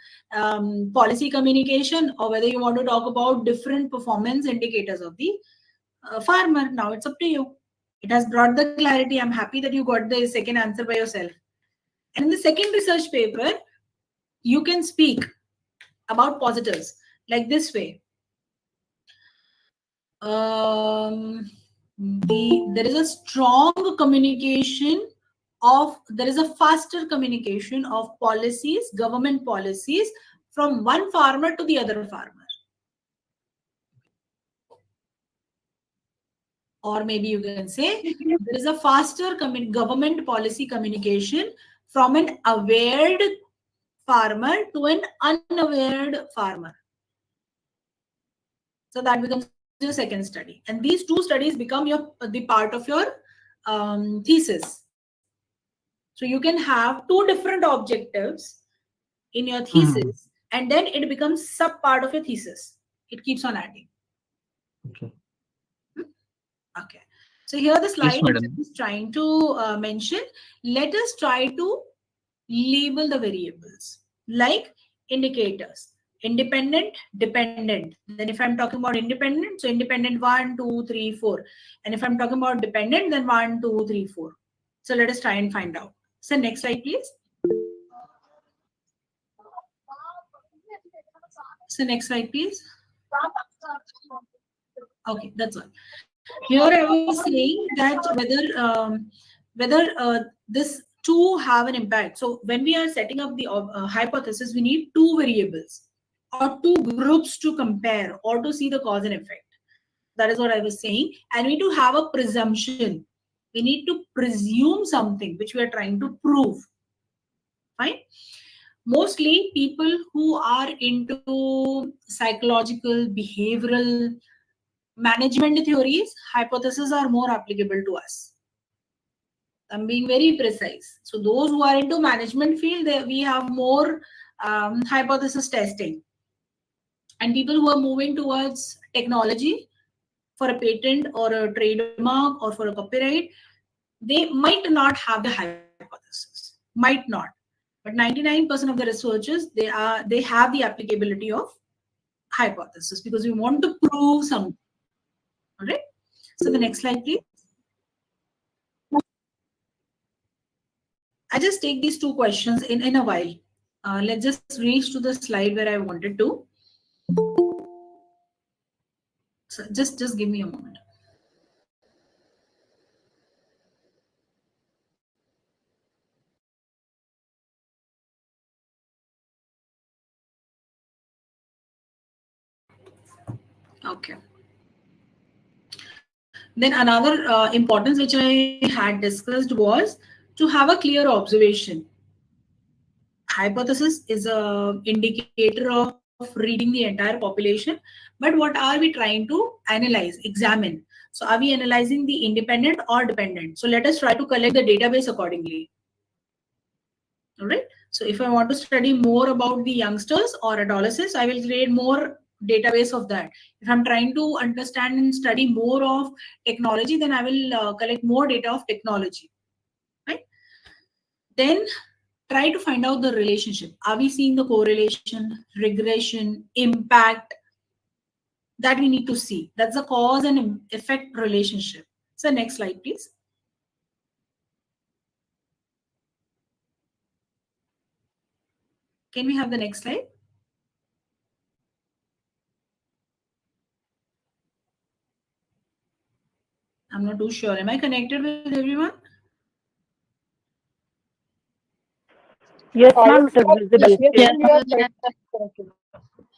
policy communication or whether you want to talk about different performance indicators of the farmer. Now it's up to you. It has brought the clarity. I'm happy that you got the second answer by yourself. And in the second research paper, you can speak about positives like this way. There is a strong communication there is a faster communication of policies, government policies, from one farmer to the other farmer. Or maybe you can say there is a faster government policy communication from an aware farmer to an unaware farmer. So that becomes your second study. And these 2 studies become the part of your thesis. So you can have 2 different objectives in your thesis, and then it becomes sub part of your thesis. It keeps on adding. Okay. So here the slide is trying to mention. Let us try to label the variables like indicators. Independent, dependent. Then if I'm talking about independent, so independent 1, 2, 3, 4. And if I'm talking about dependent, then 1, 2, 3, 4. So let us try and find out. So next slide, please. So next slide, please. Okay, that's all. Here I was saying that whether this 2 have an impact. So when we are setting up the hypothesis, we need 2 variables or 2 groups to compare or to see the cause and effect. That is what I was saying. And we need to have a presumption. We need to presume something which we are trying to prove. Fine. Mostly people who are into psychological, behavioral, management theories, hypotheses are more applicable to us. I'm being very precise. So those who are into management field, we have more hypothesis testing. And people who are moving towards technology for a patent or a trademark or for a copyright, they might not have the hypothesis. Might not. But 99% of the researchers, they have the applicability of hypothesis because we want to prove something. All right. So the next slide, please. I just take these two questions in a while. Let's just reach to the slide where I wanted to. So just give me a moment. Okay. Then another importance which I had discussed was to have a clear observation. Hypothesis is a indicator of reading the entire population, but what are we trying to analyze, examine? So are we analyzing the independent or dependent? So let us try to collect the database accordingly. All right. So if I want to study more about the youngsters or adolescents, I will create more database of that. If I'm trying to understand and study more of technology, then I will collect more data of technology. Right. Then try to find out the relationship. Are we seeing the correlation, regression, impact? That we need to see. That's the cause and effect relationship. So next slide, please. Can we have the next slide? I'm not too sure. Am I connected with everyone? Yes, ma'am, it is visible.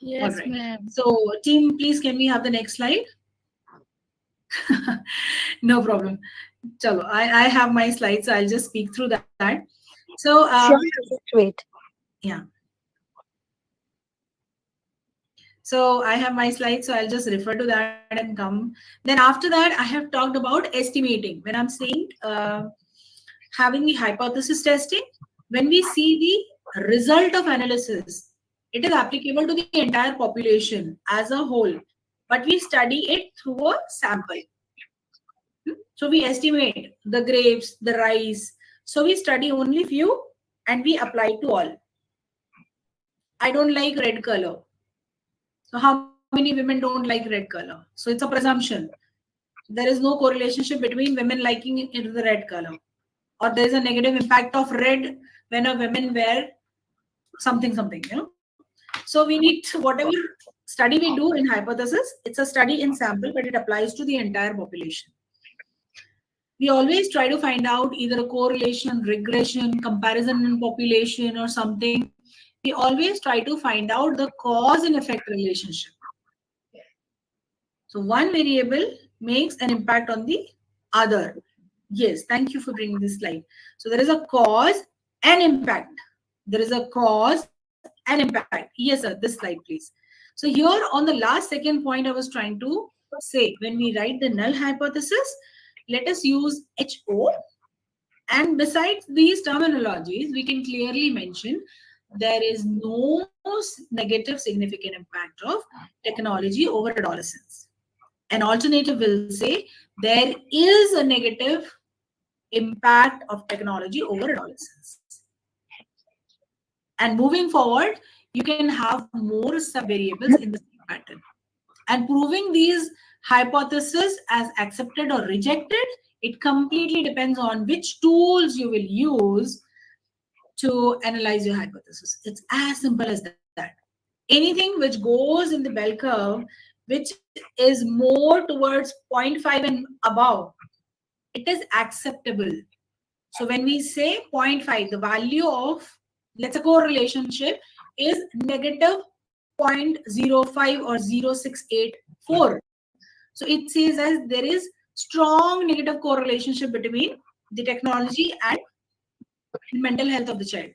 Yes, ma'am. So team, please, can we have the next slide? No problem. Chalo, I have my slides, so I'll just speak through that. So Sure, just wait. Yeah. So I have my slides, so I'll just refer to that and come. Then after that, I have talked about estimating. When I'm saying having the hypothesis testing, when we see the result of analysis, it is applicable to the entire population as a whole, but we study it through a sample. So we estimate the grapes, the rice. So we study only few and we apply to all. I don't like red color. So how many women don't like red color? So it's a presumption. There is no correlation between women liking it in the red color. Or there is a negative impact of red when a women wear something, you know. So we need whatever study we do in hypothesis, it's a study in sample, but it applies to the entire population. We always try to find out either a correlation, regression, comparison in population or something. We always try to find out the cause and effect relationship. So one variable makes an impact on the other. Yes, thank you for bringing this slide. So there is a cause and impact. There is a cause and impact. Yes, sir, this slide, please. So here on the last second point I was trying to say, when we write the null hypothesis, let us use HO. And besides these terminologies, we can clearly mention there is no negative significant impact of technology over adolescents. An alternative will say there is a negative impact of technology over adolescents. And moving forward, you can have more subvariables in the same pattern. And proving these hypotheses as accepted or rejected, it completely depends on which tools you will use to analyze your hypothesis. It's as simple as that. Anything which goes in the bell curve, which is more towards 0.5 and above, it is acceptable. So when we say 0.5, the value of, let's say, correlationship is negative 0.05 or 0.684. So it says as there is strong negative correlation between the technology and mental health of the child.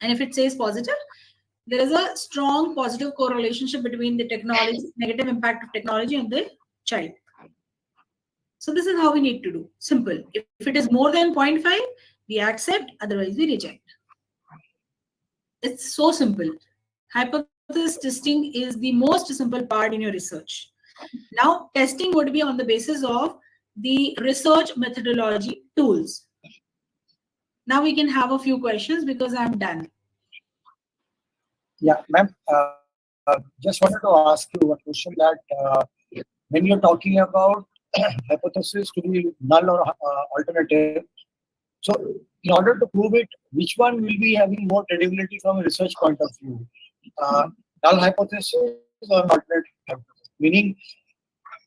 And if it says positive, there is a strong positive correlation between the technology, negative impact of technology on the child. So this is how we need to do. Simple. If it is more than 0.5, we accept, otherwise we reject. It's so simple. Hypothesis testing is the most simple part in your research. Now, testing would be on the basis of the research methodology tools. Now we can have a few questions because I'm done. Yeah, ma'am. Just wanted to ask you a question that when you're talking about hypothesis to be null or alternative, so in order to prove it, which one will be having more credibility from a research point of view? Null hypothesis or alternative hypothesis? Meaning,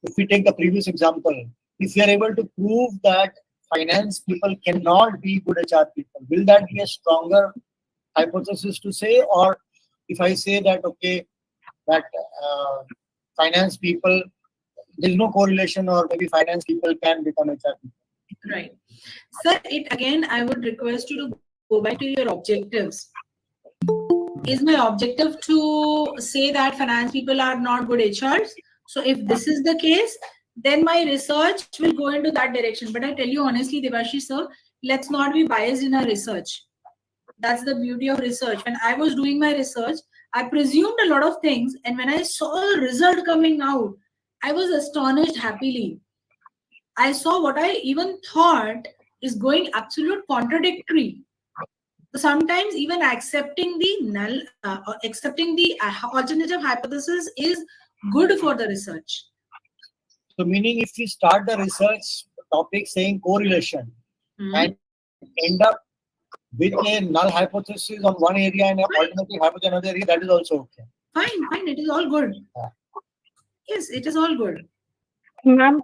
if we take the previous example, if we are able to prove that finance people cannot be good HR people, will that be a stronger hypothesis to say? Or if I say that, okay, that finance people, there's no correlation, or maybe finance people can become HR people. Right. Sir, it again, I would request you to go back to your objectives. Is my objective to say that finance people are not good HRs? So if this is the case, then my research will go into that direction. But I tell you honestly, Devashi sir, let's not be biased in our research. That's the beauty of research. When I was doing my research, I presumed a lot of things. And when I saw the result coming out, I was astonished happily. I saw what I even thought is going absolute contradictory. So sometimes even accepting the null, accepting the alternative hypothesis is good for the research. So meaning if we start the research topic saying correlation and end up with a null hypothesis on one area and an alternative hypothesis on another area, that is also okay. Fine, it is all good. Yeah. Yes, it is all good. Ma'am,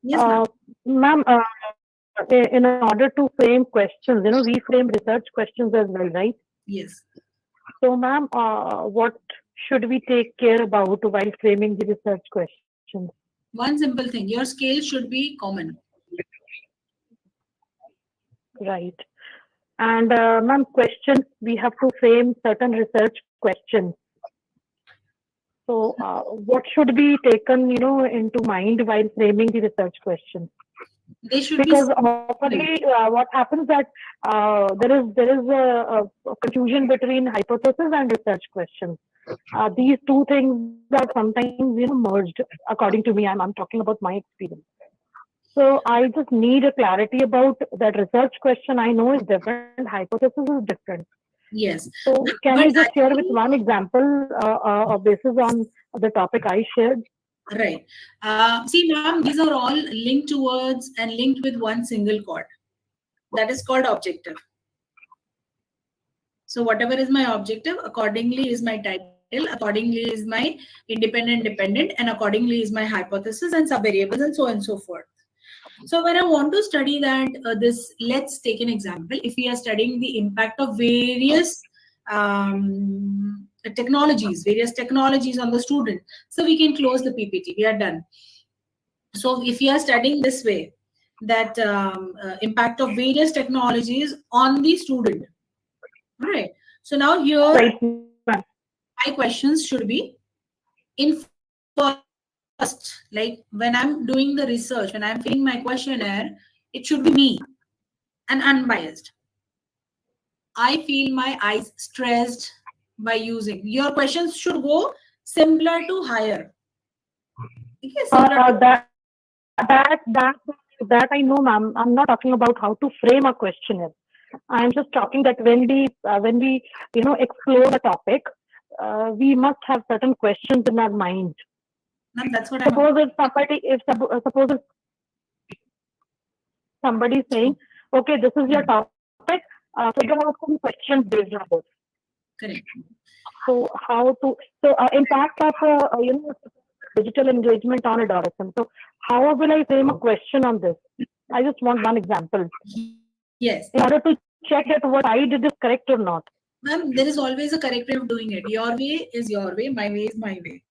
Yes, ma'am, in order to frame questions, we frame research questions as well, right? Yes. So, ma'am, what should we take care about while framing the research questions? One simple thing, your scale should be common. Right. And, ma'am, questions, we have to frame certain research questions. So, what should be taken, into mind while framing the research questions? They should because be often what happens that there is a confusion between hypothesis and research questions. These two things are sometimes merged. According to me, I'm talking about my experience. So I just need a clarity about that research question. I know is different. Hypothesis is different. Yes. So can you just share with one example basis on the topic I shared? Right. See, ma'am, these are all linked towards and linked with one single chord. That is called objective. So whatever is my objective, accordingly is my title, accordingly is my independent, dependent, and accordingly is my hypothesis and subvariables and so on and so forth. So when I want to study that, let's take an example. If we are studying the impact of various various technologies on the student, so we can close the PPT. We are done. So if we are studying this way, that impact of various technologies on the student, right? So now here, my questions should be in first, like when I'm doing the research, when I'm filling my questionnaire, it should be me and unbiased. I feel my eyes stressed by using. Your questions should go similar to higher. Okay, that I know, ma'am. I'm not talking about how to frame a questionnaire. I'm just talking that when we explore the topic, we must have certain questions in our mind. Ma'am, that's what suppose if somebody is saying, okay, this is your topic, so you have some questions based on this. Correct. So impact of digital engagement on adolescents. So how will I frame a question on this? I just want one example. Yes. In order to check that what I did is correct or not. Ma'am, there is always a correct way of doing it. Your way is your way, my way is my way.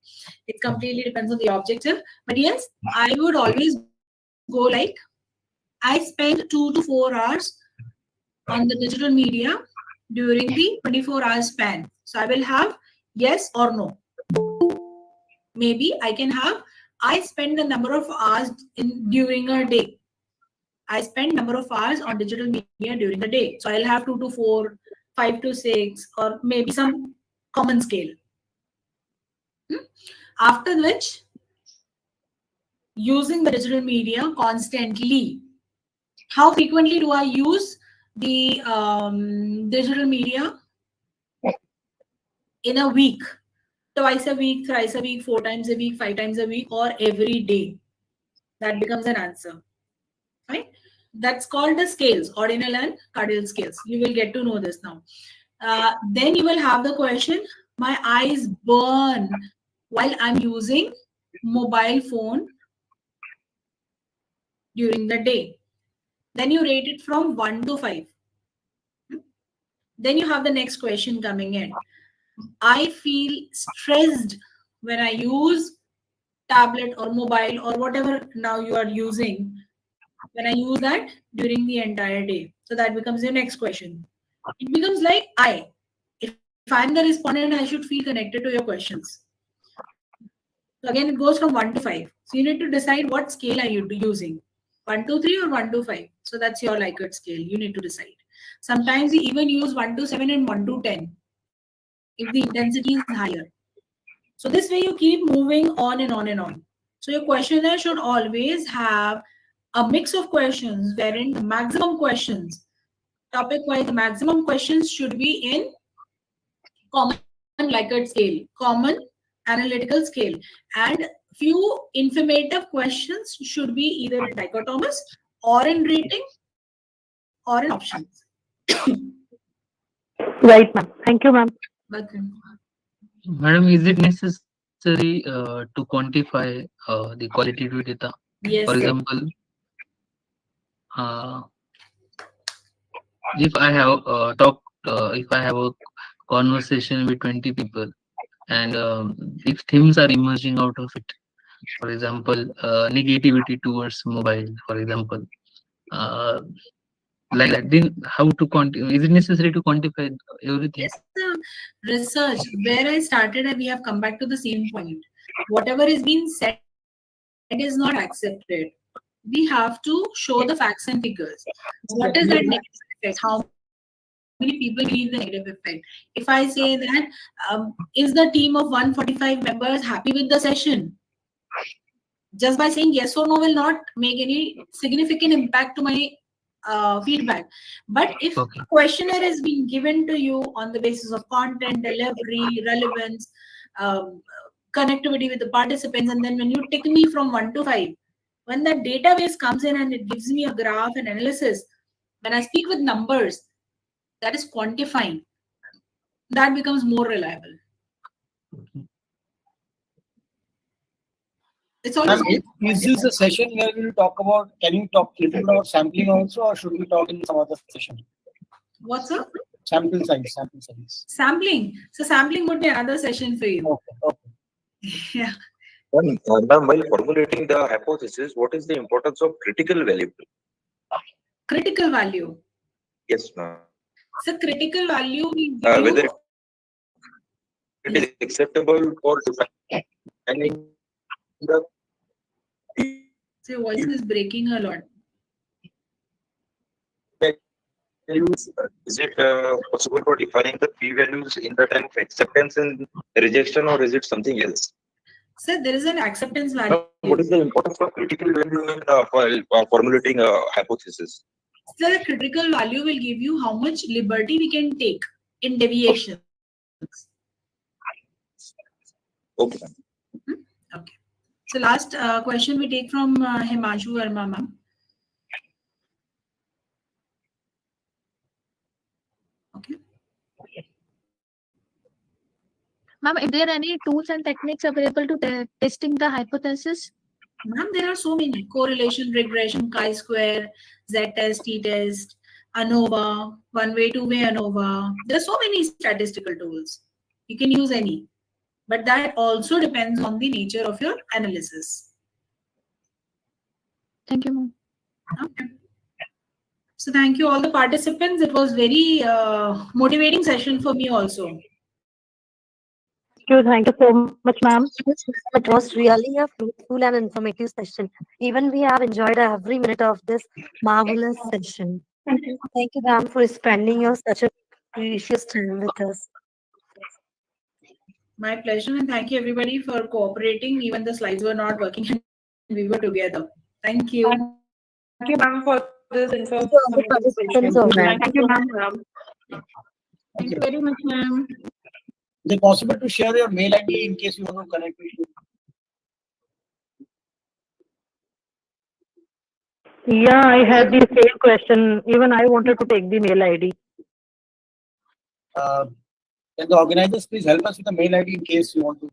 It completely depends on the objective. But yes, I would always go like, I spend 2 to 4 hours on the digital media during the 24-hour span. So I will have yes or no. Maybe I can have, I spend the number of hours during a day. I spend number of hours on digital media during the day. So I'll have 2 to 4, 5 to 6, or maybe some common scale. After which, using the digital media constantly. How frequently do I use the digital media? In a week, twice a week, thrice a week, 4 times a week, 5 times a week, or every day. That becomes an answer. Right? That's called the scales, ordinal and cardinal scales. You will get to know this now. Then you will have the question, my eyes burn while I'm using mobile phone during the day. Then you rate it from 1 to 5. Then you have the next question coming in. I feel stressed when I use tablet or mobile or whatever now you are using, when I use that during the entire day. So that becomes your next question. It becomes like if I'm the respondent, I should feel connected to your questions. So again, it goes from 1 to 5. So you need to decide what scale are you using, 1 to 3 or 1 to 5. So that's your Likert scale. You need to decide. Sometimes we even use 1 to 7 and 1 to 10 if the intensity is higher. So this way you keep moving on and on and on. So your questionnaire should always have a mix of questions wherein the maximum questions, topic-wise, the maximum questions should be in common Likert scale, common analytical scale, and few informative questions should be either in dichotomous or in rating or in options. Right, ma'am. Thank you, ma'am. Welcome. Madam, is it necessary to quantify the qualitative data? Yes, For sir. example, if I have if I have a conversation with 20 people, and if themes are emerging out of it, for example, negativity towards mobile, for example, like that, then how to quantify? Is it necessary to quantify everything? Yes, research. Where I started, and we have come back to the same point. Whatever is being said is not accepted. We have to show the facts and figures. What is that negative effect? How many people believe the negative effect? If I say that, is the team of 145 members happy with the session? Just by saying yes or no will not make any significant impact to my feedback. But if questionnaire is being given to you on the basis of content, delivery, relevance, connectivity with the participants, and then when you tick me from 1 to 5, when that database comes in and it gives me a graph and analysis, when I speak with numbers, that is quantifying, that becomes more reliable. It's always Is this a session where we'll talk about, can you talk a little bit about sampling also, or should we talk in some other session? What's up? Sample size, sample size. Sampling. So sampling would be another session for you. Okay. Yeah. Ma'am, while formulating the hypothesis, what is the importance of critical value? Critical value. Yes, ma'am. So critical value we Whether it is acceptable for defining the so your voice is breaking a lot. values, is it possible for defining the p-values in the time of acceptance and rejection, or is it something else? So there is an acceptance value. What is the importance of critical value in formulating a hypothesis? So the critical value will give you how much liberty we can take in deviations. Okay. Okay. So last question we take from Himanshu Verma, ma'am. Okay. Ma'am, is there any tools and techniques available to testing the hypothesis? Ma'am, there are so many: correlation, regression, chi-square, z-test, t-test. ANOVA, one-way, two-way ANOVA. There are so many statistical tools. You can use any, but that also depends on the nature of your analysis. Thank you, ma'am. Okay. So thank you all the participants. It was very motivating session for me also. Thank you so much, ma'am. It was really a fruitful and informative session. Even we have enjoyed every minute of this marvelous session. Thank you, ma'am, for spending your such a precious time with us. My pleasure, and thank you everybody for cooperating. Even the slides were not working and we were together. Thank you. Thank you, ma'am, for this information. Participants of that. Thank you, ma'am. Thank you very much, ma'am. Is it possible to share your mail ID in case you want to connect with you? Yeah, I had the same question. Even I wanted to take the mail ID. Can the organizers please help us with the mail ID in case you want to?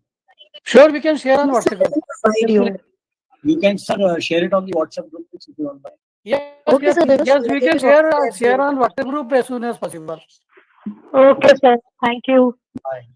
Sure, we can share on WhatsApp group. You can share it on the WhatsApp group if you don't mind. Yes, Okay, yes, sir, there is yes, we can WhatsApp share group. on WhatsApp group as soon as possible. Okay, sir. Thank you. Bye.